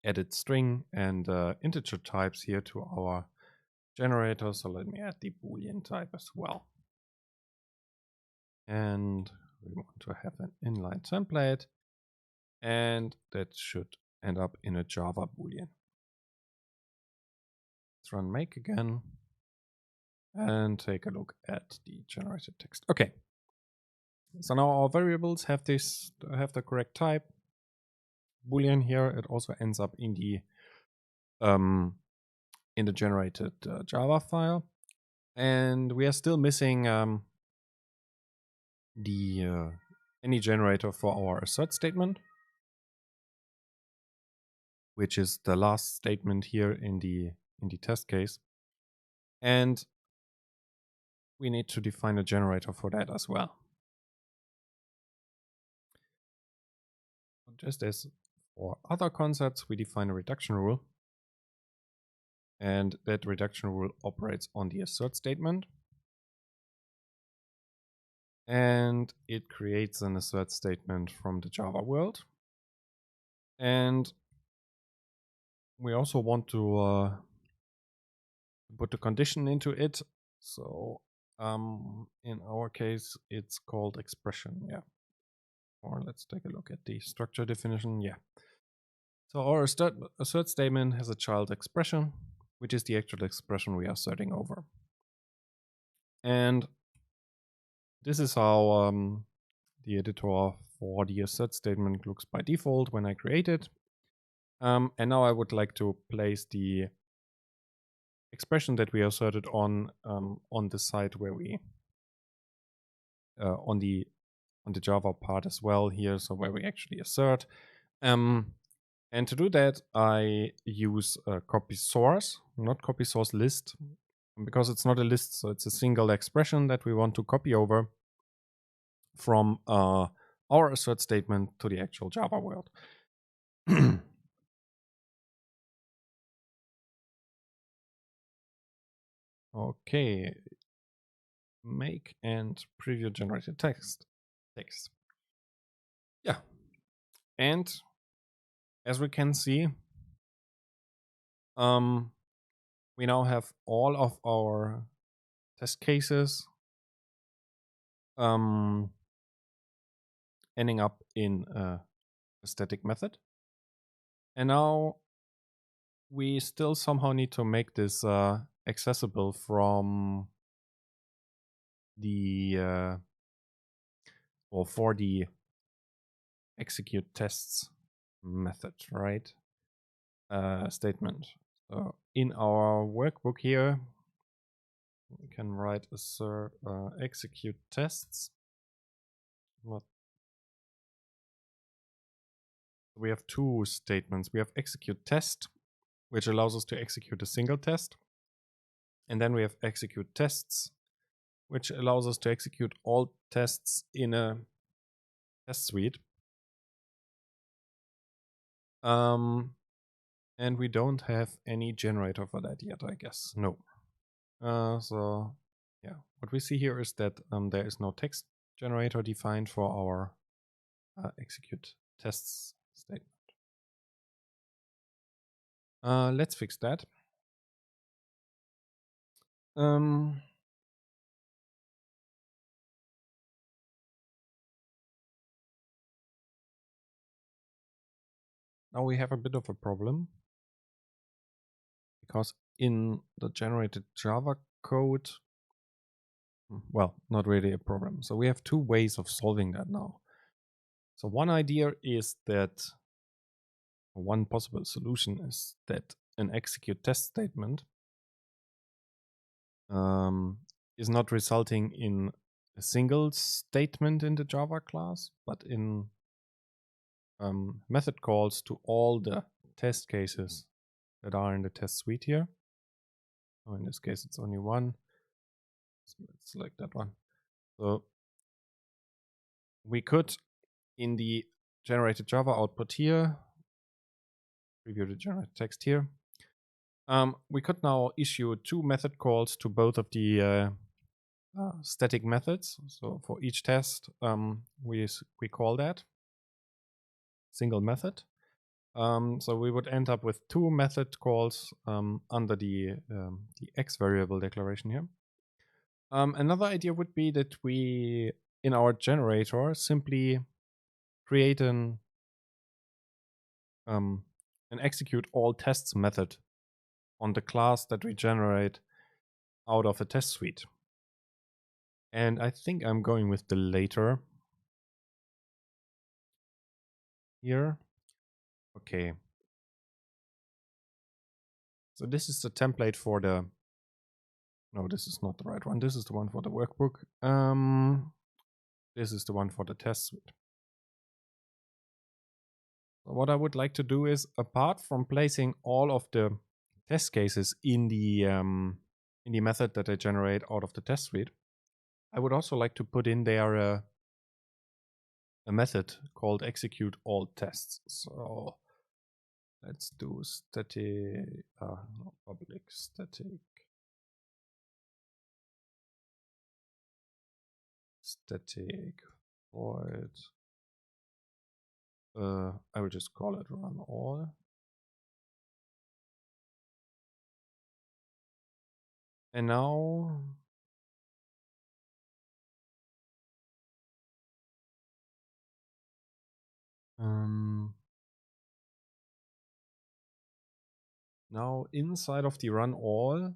added string and integer types here to our generator. So let me add the Boolean type as well. And we want to have an inline template, and that should end up in a Java Boolean. Let's run make again and take a look at the generated text. Okay. So now our variables have the correct type. Boolean here, it also ends up in the generated Java file. And we are still missing any generator for our assert statement, which is the last statement here in the test case. And we need to define a generator for that as well. Just as for other concepts, we define a reduction rule. And that reduction rule operates on the assert statement. And it creates an assert statement from the Java world. And we also want to put a condition into it. So in our case, it's called expression. Yeah. Or let's take a look at the structure definition. Yeah. So our assert statement has a child expression, which is the actual expression we are asserting over. And this is how the editor for the assert statement looks by default when I create it. And now I would like to place the expression that we asserted on the side where we on the Java part as well here, so where we actually assert. And to do that, I use copy source, not copy source list, because it's not a list, so it's a single expression that we want to copy over from our assert statement to the actual Java world. Okay, make and preview generated text. Yeah, and as we can see, we now have all of our test cases ending up in a static method. And now we still somehow need to make this accessible from the or for the execute tests method, right? Statement. So in our workbook here, we can write assert execute tests. We have two statements. We have execute test, which allows us to execute a single test. And then we have execute tests, which allows us to execute all tests in a test suite. And we don't have any generator for that yet, I guess. No. So yeah, what we see here is that there is no text generator defined for our execute tests statement. Let's fix that. Now we have a bit of a problem, because in the generated Java code, well, not really a problem. So we have two ways of solving that now. So one idea is that, one possible solution is that an execute test statement is not resulting in a single statement in the Java class, but in method calls to all the test cases that are in the test suite here. So in this case, it's only one. So let's select that one. So we could, in the generated Java output here, preview the generated text here. We could now issue two method calls to both of the static methods. So for each test, we call that single method. So we would end up with two method calls under the X variable declaration here. Another idea would be that we, in our generator, simply create an execute all tests method on the class that we generate out of a test suite. And I think I'm going with the later here. Okay. So this is the template for the, no, this is not the right one. This is the one for the workbook. This is the one for the test suite. So what I would like to do is, apart from placing all of the test cases in the method that I generate out of the test suite, I would also like to put in there a method called execute all tests. So let's do static, public static void. I will just call it run all. And now now inside of the run all,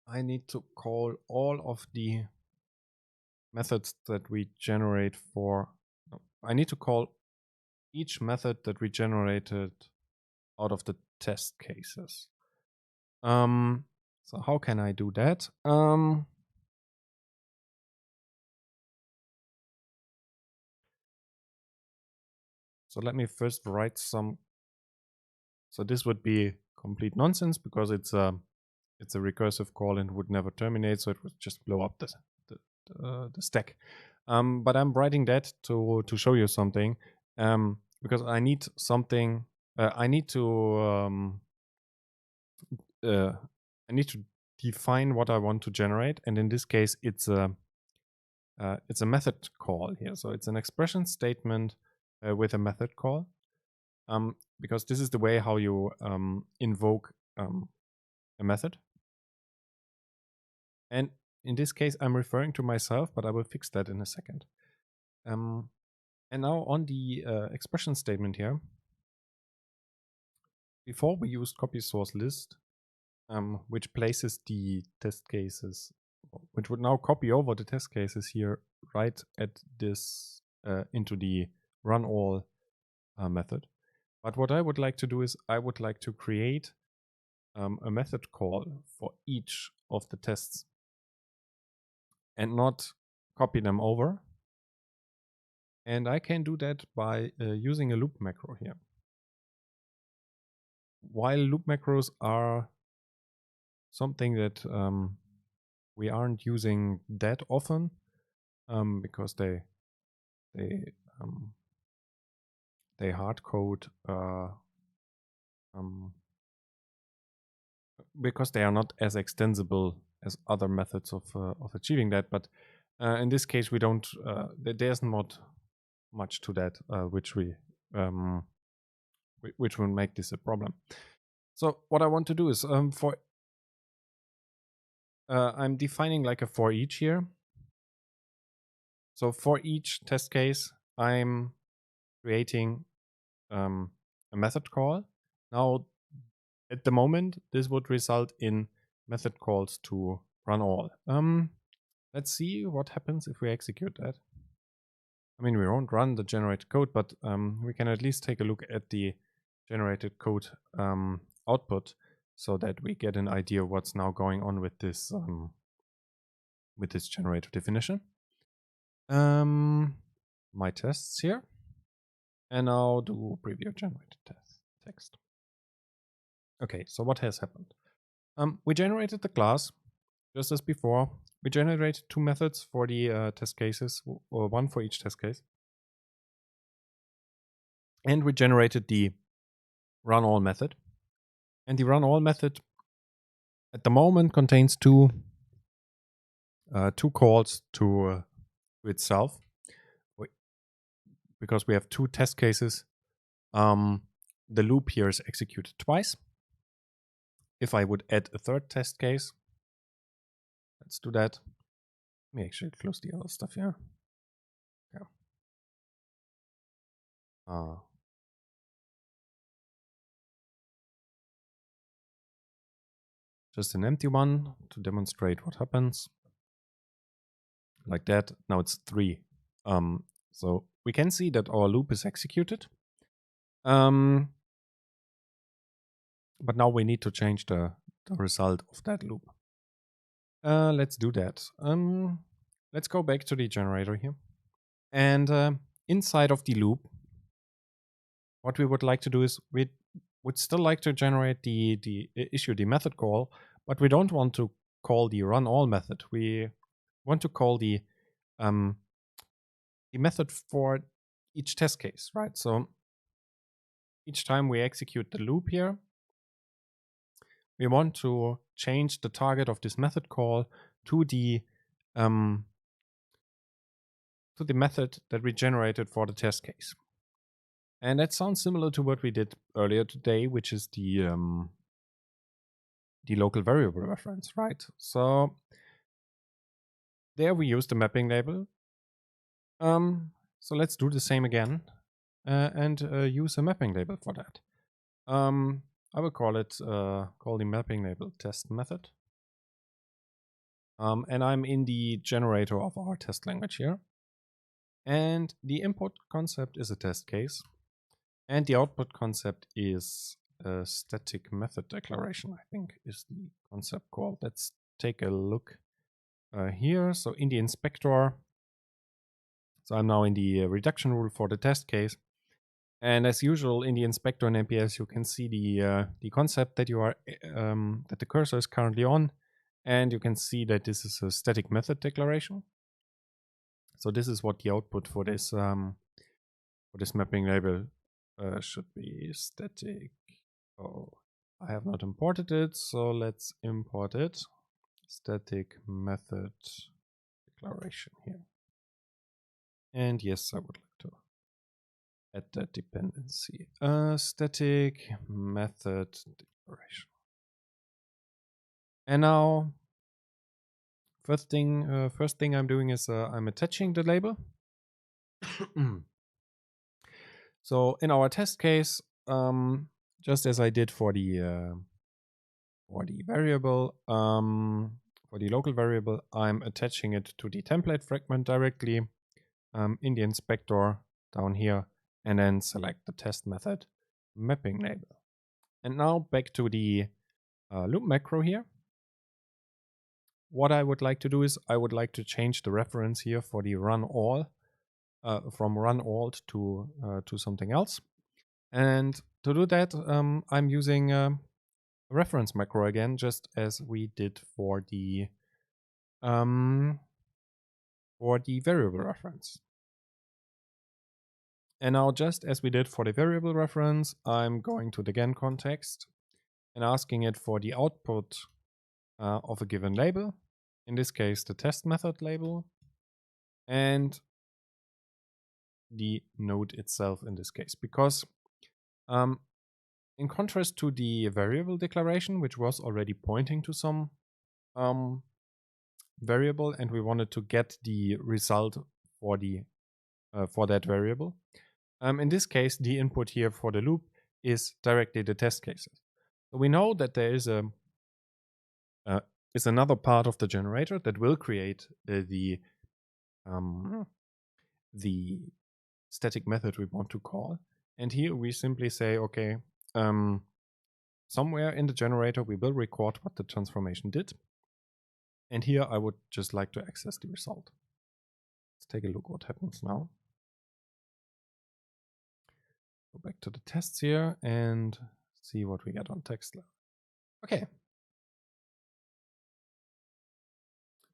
I need to call all of the methods that we generate for, I need to call each method that we generated out of the test cases. So how can I do that? So let me first write some. So this would be complete nonsense because it's a recursive call and would never terminate, so it would just blow up the stack. But I'm writing that to show you something, because I need something. I need to define what I want to generate, and in this case, it's a method call here. So it's an expression statement with a method call, because this is the way how you invoke a method. And in this case, I'm referring to myself, but I will fix that in a second. And now on the expression statement here, before we used copy source list, which places the test cases, which would now copy over the test cases here right at this into the run all method. But what I would like to do is I would like to create a method call for each of the tests and not copy them over. And I can do that by using a loop macro here. While loop macros are something that we aren't using that often, because they hard code because they are not as extensible as other methods of achieving that. But in this case, we don't. There's not much to that, which will make this a problem. So what I want to do is I'm defining like a for each here. So for each test case, I'm creating a method call. Now, at the moment, this would result in method calls to run all. Let's see what happens if we execute that. I mean, we won't run the generated code, but we can at least take a look at the generated code output so that we get an idea of what's now going on with this generator definition. My tests here, and now do preview generated text. Okay, so what has happened? We generated the class just as before. We generated two methods for the test cases, or one for each test case. And we generated the run all method. And the run all method at the moment contains two calls to itself, because we have two test cases. The loop here is executed twice. If I would add a third test case, let's do that. Let me actually close the other stuff here. Yeah. Just an empty one to demonstrate what happens. Like that. Now it's 3. So we can see that our loop is executed. But now we need to change the result of that loop. Let's do that. Let's go back to the generator here. And inside of the loop, what we would like to do is we would still like to generate issue the method call, but we don't want to call the run all method. We want to call the method for each test case, right? So each time we execute the loop here, we want to change the target of this method call to the method that we generated for the test case. And that sounds similar to what we did earlier today, which is the local variable reference, right? So there we use the mapping label. So let's do the same again and use a mapping label for that. I will call it call the mapping label test method. And I'm in the generator of our test language here. And the input concept is a test case. And the output concept is a static method declaration, I think is the concept called. Let's take a look here. So in the inspector, so I'm now in the reduction rule for the test case. And as usual in the inspector in MPS, you can see the concept that you are that the cursor is currently on, and you can see that this is a static method declaration. So this is what the output for this mapping label should be: static. Oh, I have not imported it, so let's import it. Static method declaration here. And yes, I would like to add that dependency. Static method declaration. And now, first thing I'm doing is I'm attaching the label. So in our test case, just as I did for the variable, for the local variable, I'm attaching it to the template fragment directly in the inspector down here, and then select the test method mapping label. And now back to the loop macro here. What I would like to do is I would like to change the reference here for the run all from run alt to something else. And to do that, I'm using a reference macro again, just as we did for the variable reference. And now, just as we did for the variable reference, I'm going to the again context and asking it for the output of a given label. In this case, the test method label, and the node itself in this case, because in contrast to the variable declaration, which was already pointing to some variable, and we wanted to get the result for the for that variable. In this case, the input here for the loop is directly the test cases. So we know that there is another part of the generator that will create the static method we want to call. And here we simply say, okay, somewhere in the generator we will record what the transformation did. And here I would just like to access the result. Let's take a look what happens now. Go back to the tests here and see what we get on text level. Okay.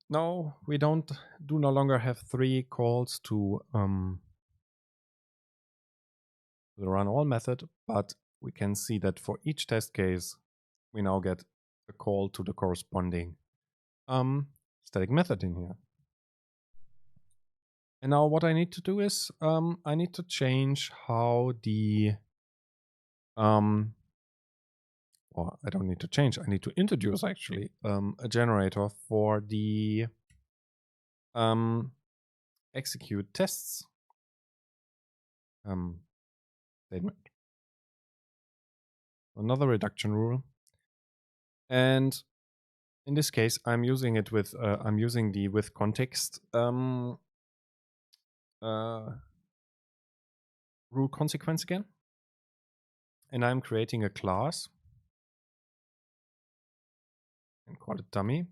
Now we do no longer have 3 calls to the run all method, but we can see that for each test case, we now get a call to the corresponding static method in here. And now what I need to do is I need to change how the or I don't need to change, I need to introduce actually a generator for the execute tests statement. Another reduction rule. And in this case, I'm using it with I'm using the with context rule consequence again. And I'm creating a class and call it dummy.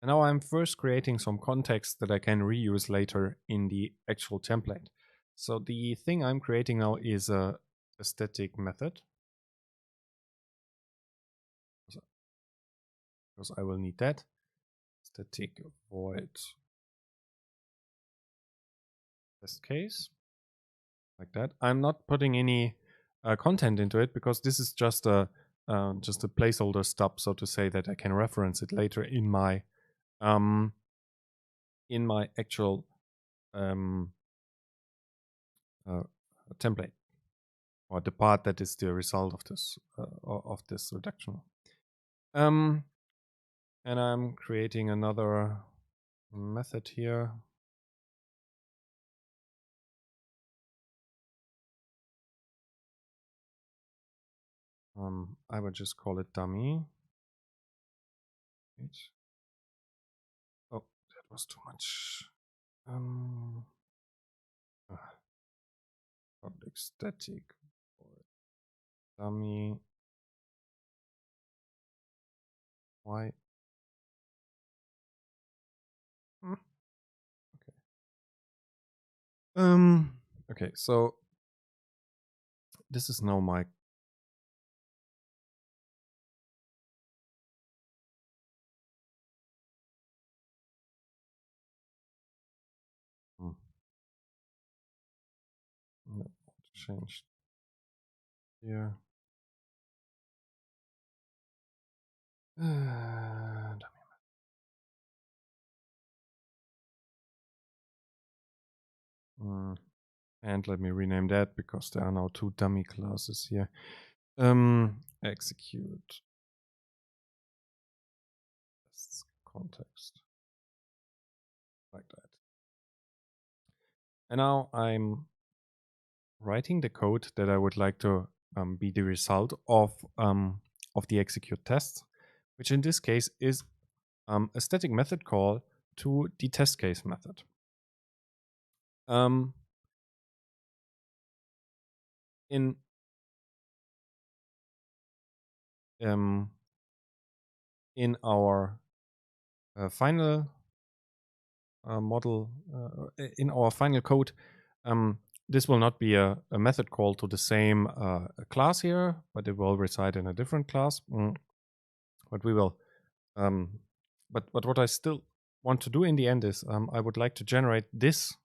And now I'm first creating some context that I can reuse later in the actual template. So the thing I'm creating now is a static method, because I will need that. Static void test case, like that. I'm not putting any content into it because this is just a placeholder stub, so to say, that I can reference it later in my actual template, or the part that is the result of this reduction. And I'm creating another method here. I would just call it dummy. Oh, was too much. Public static dummy. Why? Okay. Okay, so this is now my change here. And let me rename that because there are now 2 dummy classes here. Execute context like that. And now I'm writing the code that I would like to be the result of the execute test, which in this case is a static method call to the test case method. In our final model, in our final code, this will not be a method call to the same class here, but it will reside in a different class. But we will. But what I still want to do in the end is I would like to generate this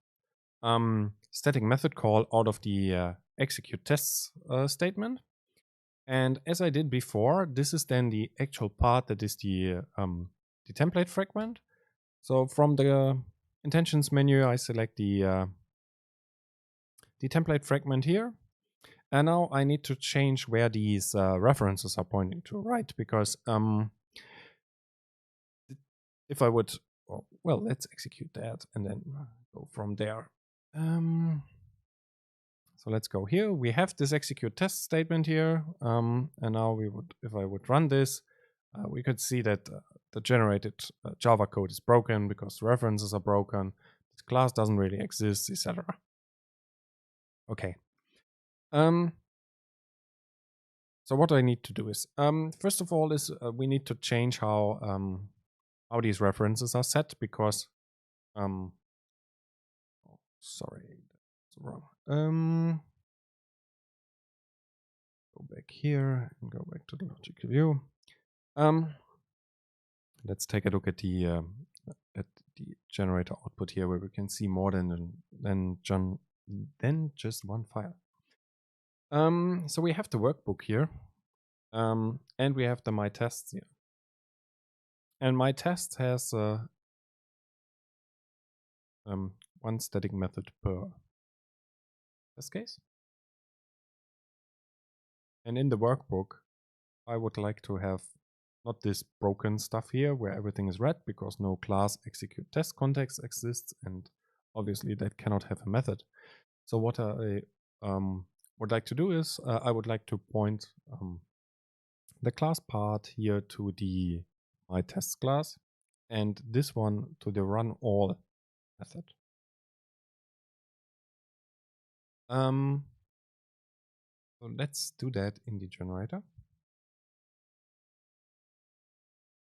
static method call out of the execute tests statement. And as I did before, this is then the actual part that is the template fragment. So from the intentions menu, I select the template fragment here. And now I need to change where these references are pointing to, right? Because if I would, well, let's execute that and then go from there. So let's go here. We have this execute test statement here. And now we would, if I would run this, we could see that the generated Java code is broken because the references are broken. This class doesn't really exist, etc. Okay. So what I need to do is, first of all, is we need to change how these references are set because, sorry, that's wrong. Go back here and go back to the logic view. Let's take a look at the generator output here, where we can see more than just one file. So we have the workbook here, and we have the my tests here. And my test has one static method per test case. And in the workbook, I would like to have not this broken stuff here where everything is red because no class execute test context exists, and obviously that cannot have a method. So what I would like to do is I would like to point the class part here to the my test class and this one to the run all method. So let's do that in the generator.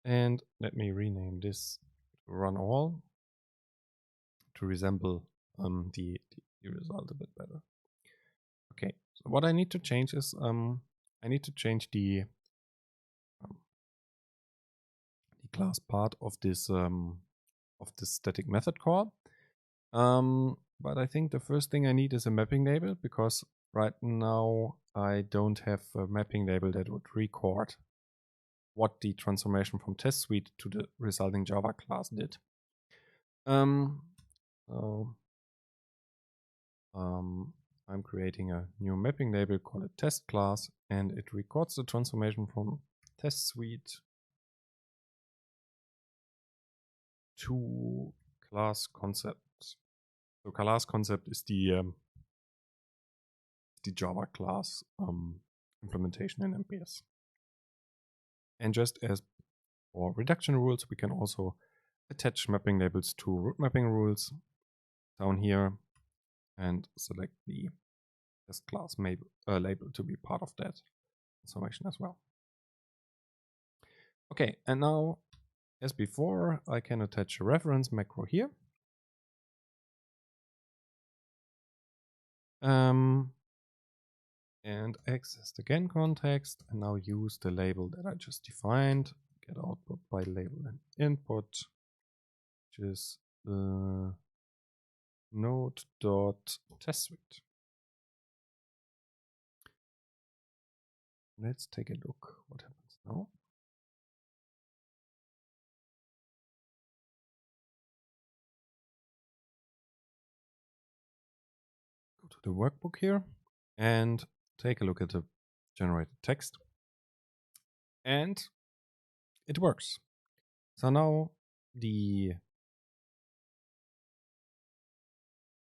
And let me rename this to run all to resemble the result a bit better. Okay, so what I need to change is I need to change the class part of this static method call. But I think the first thing I need is a mapping label because right now I don't have a mapping label that would record what the transformation from test suite to the resulting Java class did. I'm creating a new mapping label, call it test class, and it records the transformation from test suite to class concept. So class concept is the Java class implementation in MPS. And just as for reduction rules, we can also attach mapping labels to root mapping rules down here and select the test class label to be part of that transformation as well. Okay, and now as before, I can attach a reference macro here. And access the again context and now use the label that I just defined. Get output by label and input, which is node.testSuite. Let's take a look what happens now. Go to the workbook here and take a look at the generated text. And it works. So now the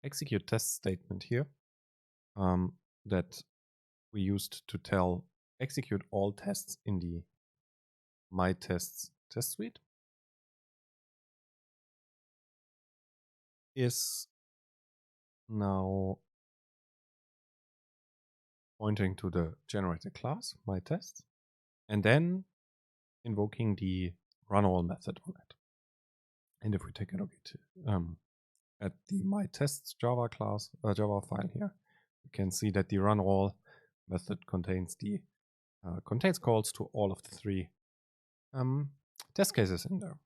execute test statement here that we used to tell execute all tests in the my tests test suite is now pointing to the generated class my tests and then invoking the run all method on it. And if we take a look at the my tests Java class Java file here, we can see that the run all method contains the contains calls to all of the three test cases in there.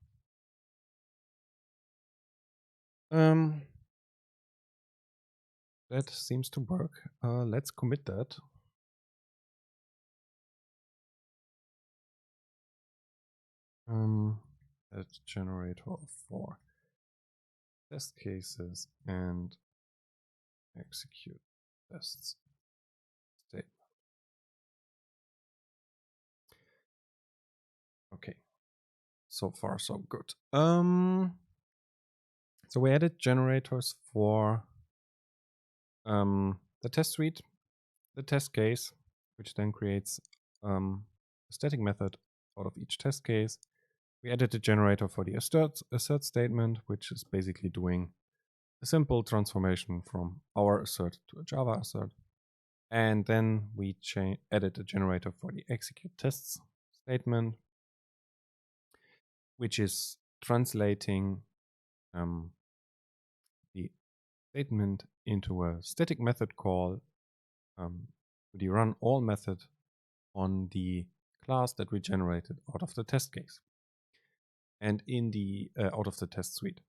That seems to work. Let's commit that. That generator for test cases and execute tests statement. Okay, so far so good. So we added generators for the test suite, the test case, which then creates a static method out of each test case. We added a generator for the assert statement, which is basically doing a simple transformation from our assert to a Java assert. And then we added a generator for the execute tests statement, which is translating the statement into a static method call the run all method on the class that we generated out of the test case and in the out of the test suite.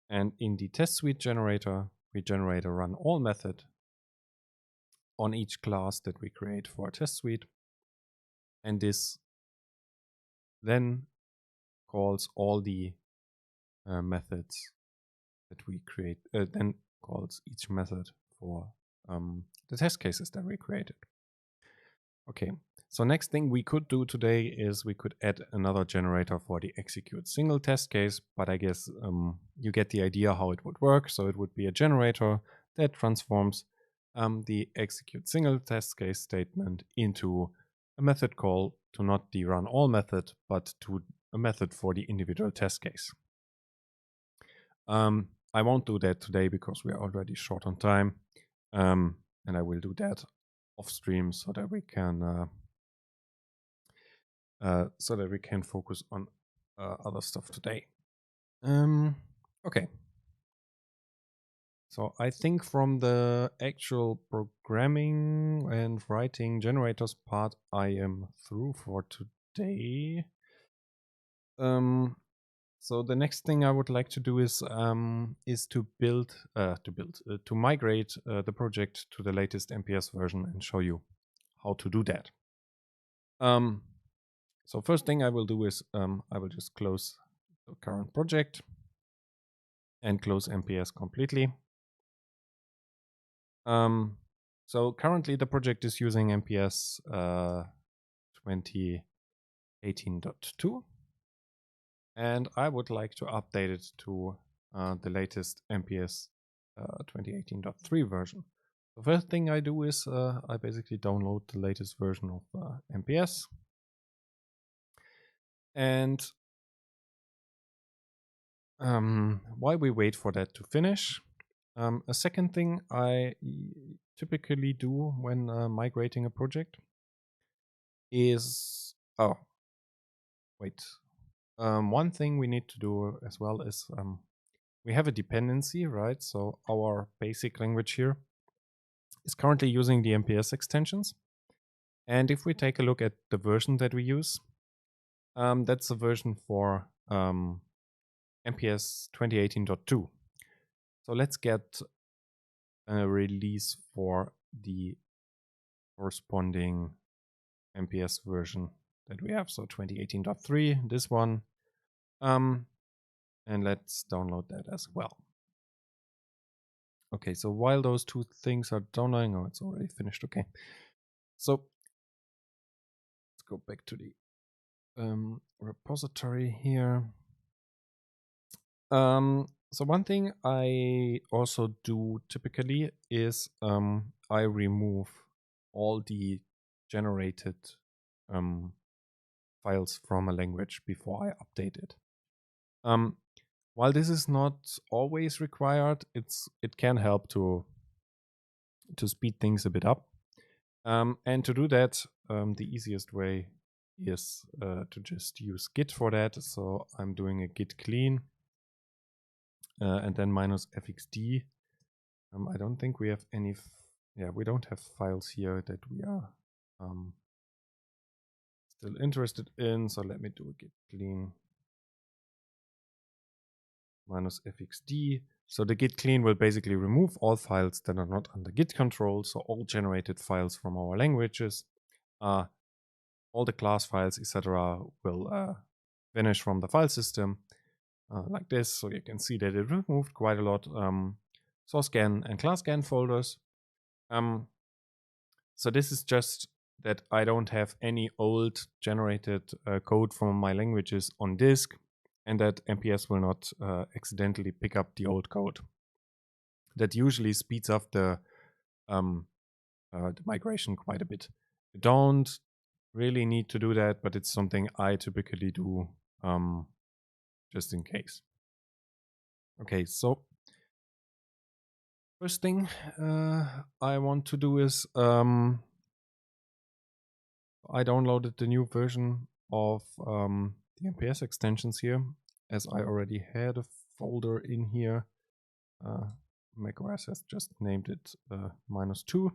And in the test suite generator, we generate a run all method on each class that we create for a test suite. And this then calls all the methods that we create, then calls each method for the test cases that we created. Okay, so next thing we could do today is we could add another generator for the execute single test case, but I guess you get the idea how it would work. So it would be a generator that transforms the execute single test case statement into a method call to not the run all method, but to a method for the individual test case. I won't do that today because we are already short on time, and I will do that off stream so that we can focus on other stuff today. Okay. So I think from the actual programming and writing generators part, I am through for today. So the next thing I would like to do is to migrate the project to the latest MPS version and show you how to do that. So first thing I will do is I will just close the current project and close MPS completely. So currently the project is using MPS 2018.2. And I would like to update it to the latest MPS 2018.3 version. The first thing I do is I basically download the latest version of MPS. And while we wait for that to finish, a second thing I typically do when migrating a project is, one thing we need to do as well is we have a dependency, right? So our basic language here is currently using the MPS extensions. And if we take a look at the version that we use, that's the version for MPS 2018.2. So let's get a release for the corresponding MPS version that we have. So 2018.3, this one. And let's download that as well. Okay, so while those two things are downloading, it's already finished. Okay, so let's go back to the repository here. So one thing I also do typically is I remove all the generated files from a language before I update it. While this is not always required, it can help to speed things a bit up. And to do that, the easiest way is to just use git for that. So I'm doing a git clean and then -fxd. I don't think we have any, we don't have files here that we are still interested in. So let me do a git clean -fxd. So the git clean will basically remove all files that are not under git control. So all generated files from our languages, all the class files, etc. will vanish from the file system like this. So you can see that it removed quite a lot source scan and class scan folders. So this is just that I don't have any old generated code from my languages on disk, and that MPS will not accidentally pick up the old code. That usually speeds up the migration quite a bit. You don't really need to do that, but it's something I typically do just in case. Okay, so first thing I want to do is I downloaded the new version of the MPS extensions here, as I already had a folder in here. macOS has just named it -2,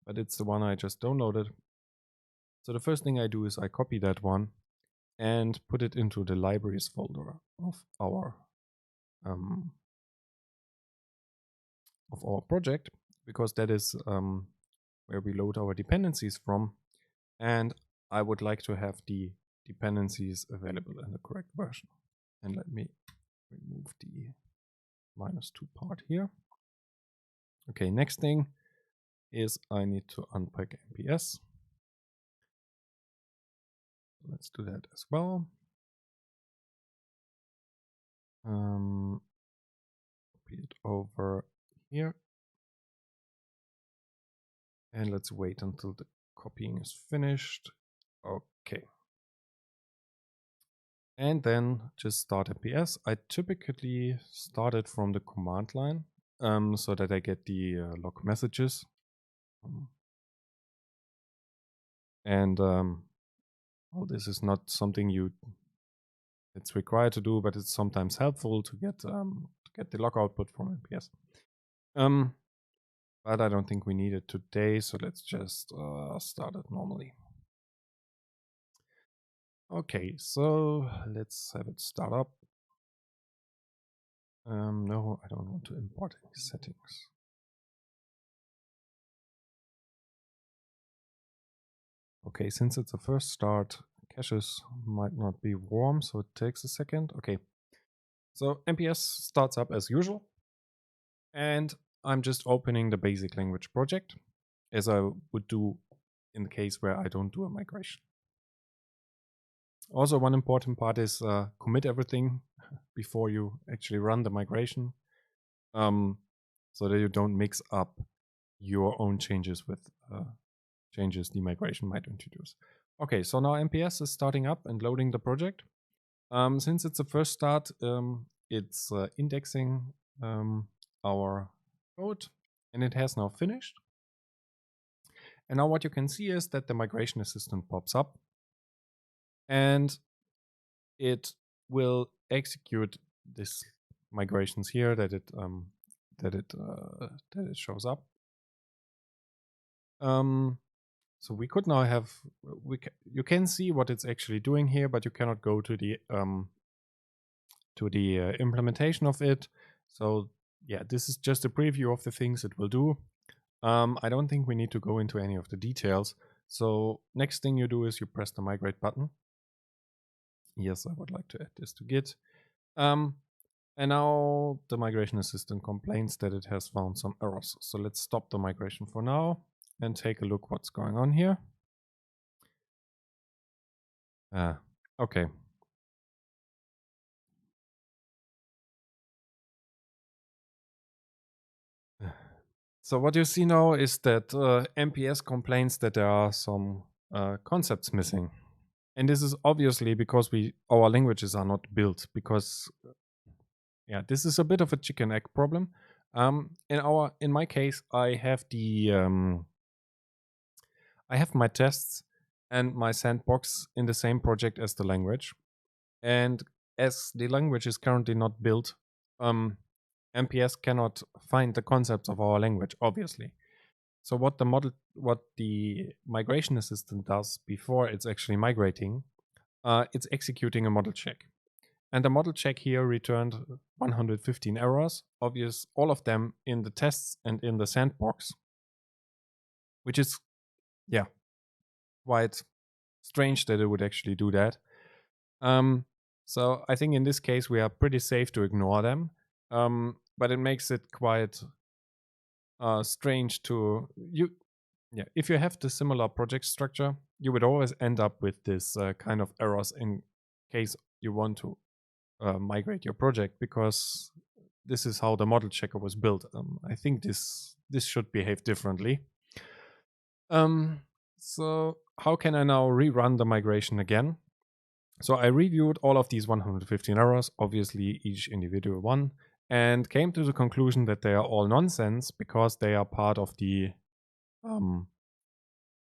but it's the one I just downloaded. So the first thing I do is I copy that one and put it into the libraries folder of our project, because that is where we load our dependencies from, and I would like to have the dependencies available in the correct version. And let me remove the -2 part here. Okay, next thing is I need to unpack MPS. Let's do that as well. Copy it over here. And let's wait until the copying is finished. Okay. And then just start MPS. I typically start it from the command line so that I get the log messages. Well, this is not something it's required to do, but it's sometimes helpful to get the log output from MPS. But I don't think we need it today, so let's just start it normally. Okay, so let's have it start up. No, I don't want to import any settings. Okay, since it's a first start, caches might not be warm, so it takes a second. Okay, so MPS starts up as usual, and I'm just opening the basic language project, as I would do in the case where I don't do a migration. Also, one important part is commit everything before you actually run the migration, so that you don't mix up your own changes with changes the migration might introduce. Okay, so now MPS is starting up and loading the project. Since it's a first start, it's indexing our code, and it has now finished. And now what you can see is that the migration assistant pops up, and it will execute this migrations here that it shows up. So we could now have you can see what it's actually doing here, but you cannot go to the implementation of it. So yeah, this is just a preview of the things it will do. I don't think we need to go into any of the details. So next thing you do is you press the migrate button. Yes, I would like to add this to Git. And now the migration assistant complains that it has found some errors. So let's stop the migration for now and take a look what's going on here. Okay. So what you see now is that MPS complains that there are some concepts missing. And this is obviously because our languages are not built, because yeah, this is a bit of a chicken egg problem. In my case, I have my tests and my sandbox in the same project as the language. And as the language is currently not built, MPS cannot find the concepts of our language, obviously. So what the migration assistant does before it's actually migrating, it's executing a model check. And the model check here returned 115 errors, all of them in the tests and in the sandbox, which is, yeah, quite strange that it would actually do that. So I think in this case we are pretty safe to ignore them, but it makes it quite strange to if you have the similar project structure, you would always end up with this kind of errors in case you want to migrate your project, because this is how the model checker was built. I think this should behave differently. So how can I now rerun the migration again? So I reviewed all of these 115 errors, obviously each individual one, and came to the conclusion that they are all nonsense because they are part of the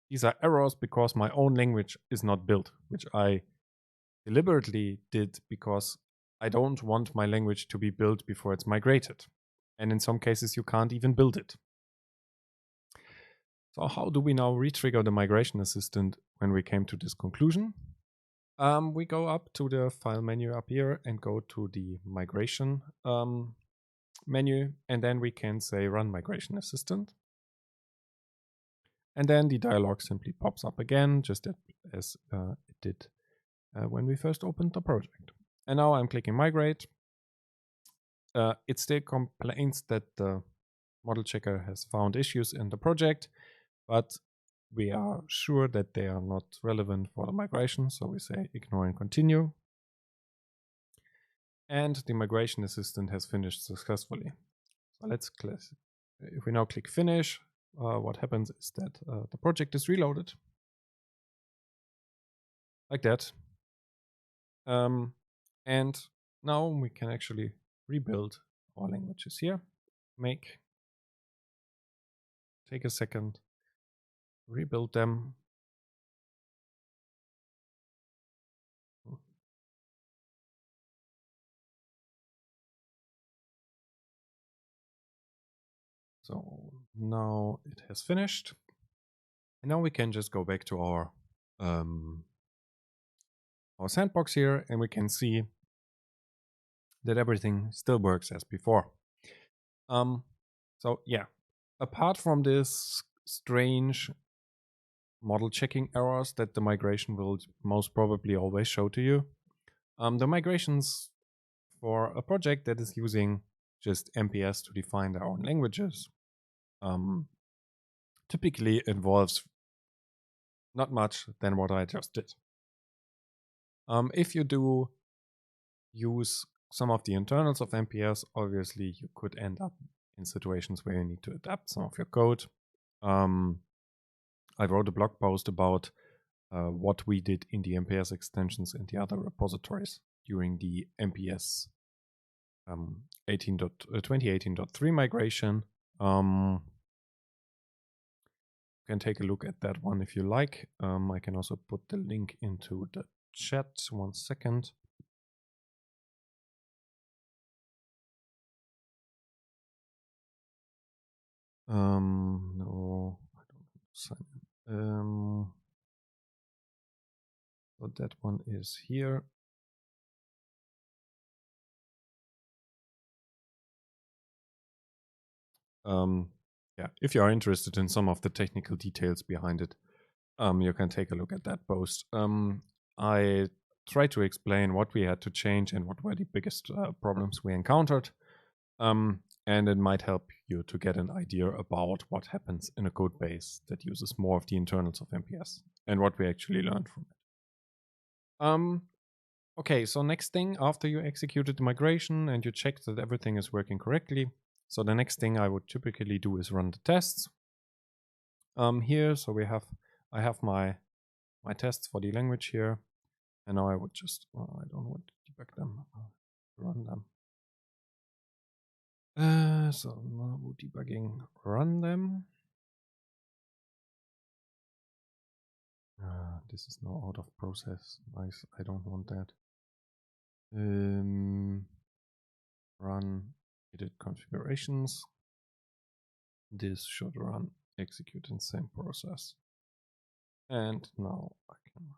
these are errors because my own language is not built, which I deliberately did because I don't want my language to be built before it's migrated. And in some cases, you can't even build it. So how do we now retrigger the migration assistant when we came to this conclusion? We go up to the file menu up here and go to the migration menu, and then we can say run migration assistant. And then the dialog simply pops up again, just as it did when we first opened the project. And now I'm clicking migrate. It still complains that the model checker has found issues in the project, but we are sure that they are not relevant for the migration. So we say ignore and continue. And the migration assistant has finished successfully. So let's click. If we now click finish, what happens is that the project is reloaded. Like that. And now we can actually rebuild our languages here. Take a second, rebuild them. So now it has finished. And now we can just go back to our sandbox here, and we can see that everything still works as before. So yeah, apart from this strange model checking errors that the migration will most probably always show to you, the migrations for a project that is using just MPS to define their own languages typically involves not much than what I just did. If you do use some of the internals of MPS, obviously you could end up in situations where you need to adapt some of your code. I wrote a blog post about what we did in the MPS extensions in the other repositories. during the MPS 2018.3 migration. You can take a look at that one if you like. I can also put the link into the chat. 1 second. No, I don't sign in. So that one is here. Yeah, if you are interested in some of the technical details behind it, you can take a look at that post. I tried to explain what we had to change and what were the biggest problems we encountered. And it might help you to get an idea about what happens in a code base that uses more of the internals of MPS and what we actually learned from it. Okay, so next thing, after you executed the migration and you checked that everything is working correctly, so the next thing I would typically do is run the tests. Here, so I have my tests for the language here, and now I would just, I don't want to debug them, run them. So now debugging, run them. This is now out of process. Nice, I don't want that. Run edit configurations. This should run execute in same process. And now I can.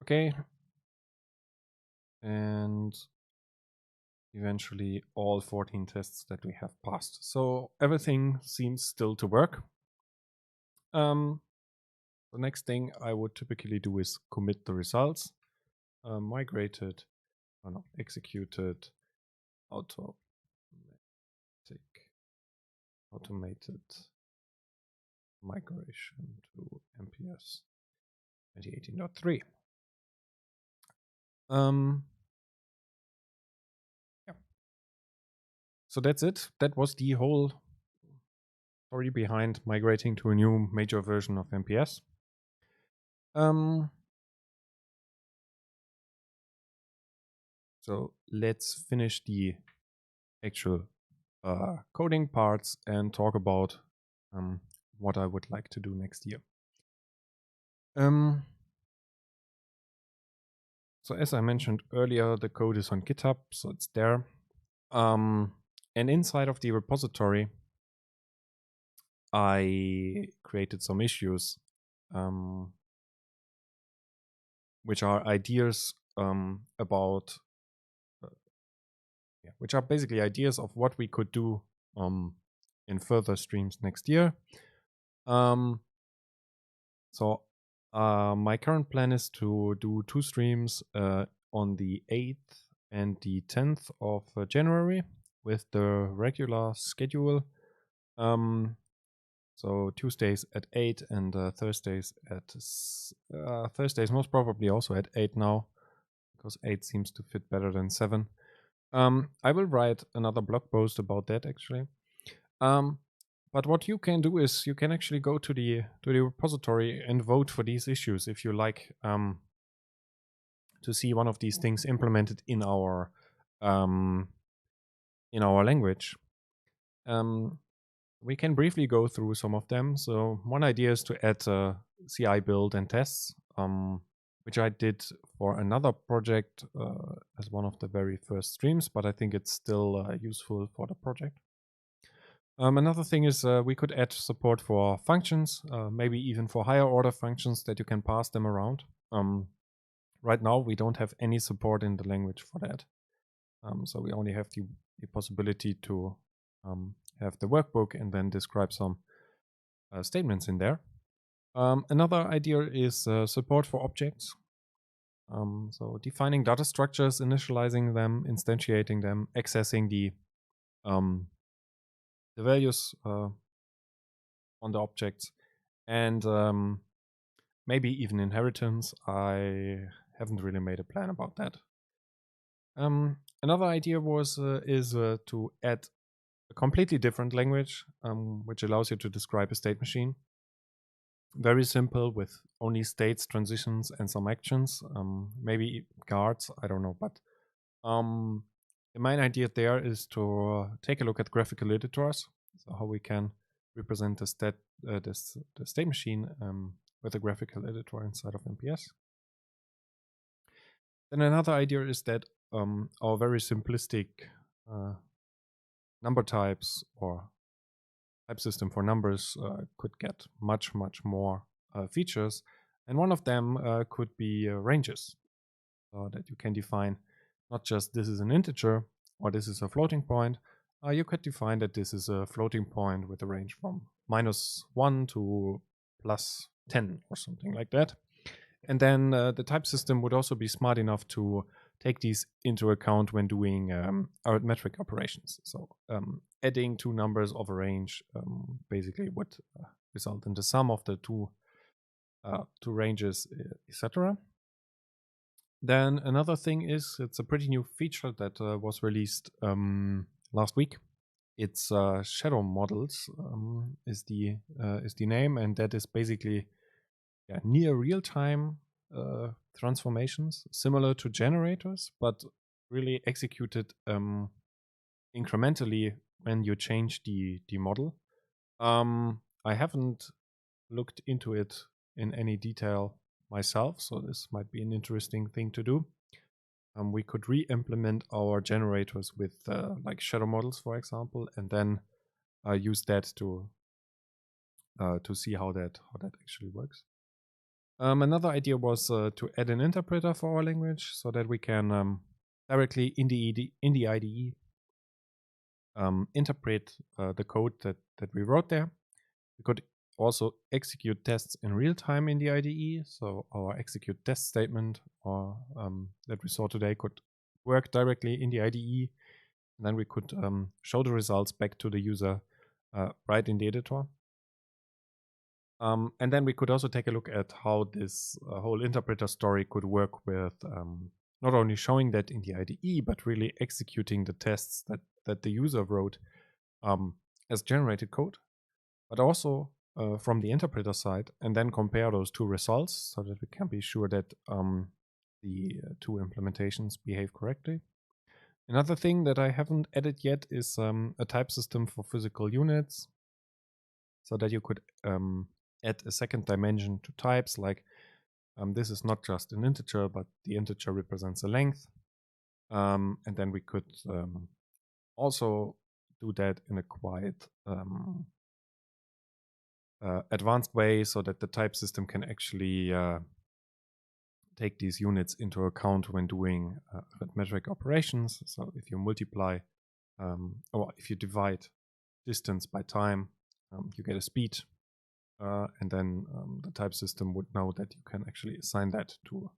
Okay. And eventually all 14 tests that we have passed. So everything seems still to work. The next thing I would typically do is commit the results. Migrated, executed, automated migration to MPS 2018.3. Yeah. So that's it. That was the whole story behind migrating to a new major version of MPS. So let's finish the actual coding parts and talk about what I would like to do next year. So as I mentioned earlier, the code is on GitHub, so it's there. And inside of the repository, I created some issues, which are ideas about, which are basically ideas of what we could do in further streams next year. So my current plan is to do 2 streams on the 8th and the 10th of January with the regular schedule. So Tuesdays at 8 and Thursdays at Thursdays most probably also at 8 now, because 8 seems to fit better than 7. I will write another blog post about that actually. But what you can do is you can actually go to the repository and vote for these issues if you like to see one of these things implemented in our language. We can briefly go through some of them. So one idea is to add CI build and tests, which I did for another project as one of the very first streams, but I think it's still useful for the project. Another thing is we could add support for functions, maybe even for higher order functions that you can pass them around. Right now, we don't have any support in the language for that. So we only have the possibility to have the workbook and then describe some statements in there. Another idea is support for objects. So defining data structures, initializing them, instantiating them, accessing the values on the objects, and maybe even inheritance. I haven't really made a plan about that. Another idea was is to add a completely different language, which allows you to describe a state machine. Very simple with only states, transitions, and some actions. Maybe guards, I don't know. But the main idea there is to take a look at graphical editors, so how we can represent the state machine with a graphical editor inside of MPS. Then another idea is that our very simplistic number types or type system for numbers could get much more features, and one of them could be ranges, so that you can define not just this is an integer or this is a floating point. You could define that this is a floating point with a range from -1 to +10 or something like that. And then the type system would also be smart enough to take these into account when doing arithmetic operations. So adding two numbers of a range basically would result in the sum of the two ranges, etc. Then another thing is, it's a pretty new feature that was released last week. It's shadow models is the name, and that is basically near real-time transformations, similar to generators, but really executed incrementally when you change the model. I haven't looked into it in any detail myself, so this might be an interesting thing to do. We could re-implement our generators with like shadow models, for example, and then use that to see how that actually works. Another idea was to add an interpreter for our language, so that we can directly in the IDE interpret the code that we wrote there. We could also execute tests in real time in the IDE, so our execute test statement or that we saw today could work directly in the IDE, and then we could show the results back to the user right in the editor. And then we could also take a look at how this whole interpreter story could work with not only showing that in the IDE, but really executing the tests that the user wrote as generated code, but also from the interpreter side, and then compare those two results so that we can be sure that the two implementations behave correctly. Another thing that I haven't added yet is a type system for physical units, so that you could add a second dimension to types, like this is not just an integer, but the integer represents a length. And then we could also do that in a quite advanced way, so that the type system can actually take these units into account when doing arithmetic operations. So if you multiply or if you divide distance by time, you get a speed. And then the type system would know that you can actually assign that to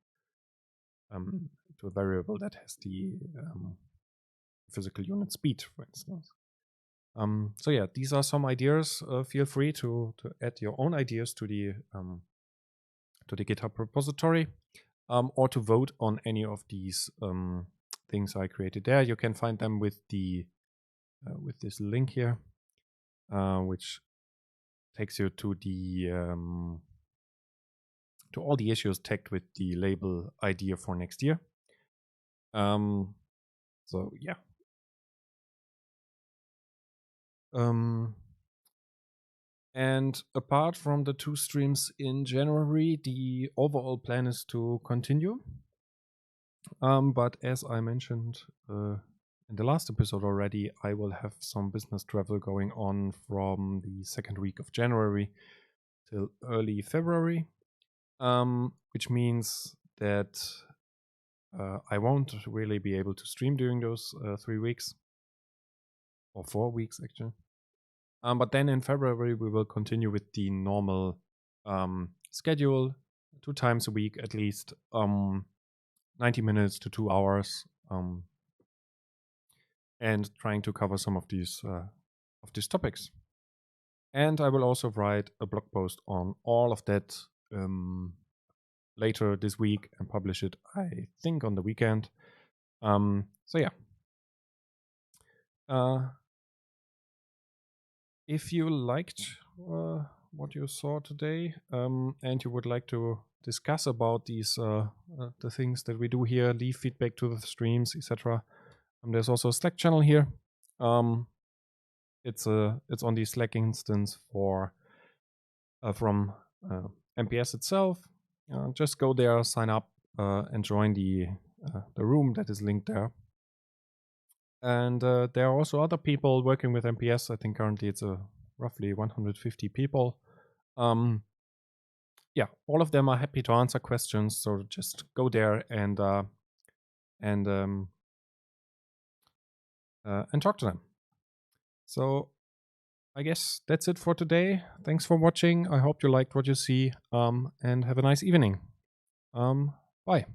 a variable that has the physical unit speed, for instance. So yeah, these are some ideas. Feel free to add your own ideas to the GitHub repository, or to vote on any of these things I created there. You can find them with the with this link here, which takes you to the to all the issues tagged with the label idea for next year. So yeah. And apart from the two streams in January, the overall plan is to continue. But as I mentioned in the last episode already, I will have some business travel going on from the second week of January till early February, which means that I won't really be able to stream during those 3 weeks, or 4 weeks actually. But then in February we will continue with the normal schedule, 2 times a week at least, 90 minutes to 2 hours, and trying to cover some of these topics. And I will also write a blog post on all of that later this week and publish it, I think, on the weekend. So yeah. If you liked what you saw today, and you would like to discuss about these the things that we do here, leave feedback to the streams, etc. There's also a Slack channel here. It's on the Slack instance for from MPS itself. Just go there, sign up, and join the room that is linked there. And there are also other people working with MPS. I think currently it's roughly 150 people. Yeah, all of them are happy to answer questions. So just go there and talk to them. So I guess that's it for today. Thanks for watching. I hope you liked what you see, and have a nice evening. Bye.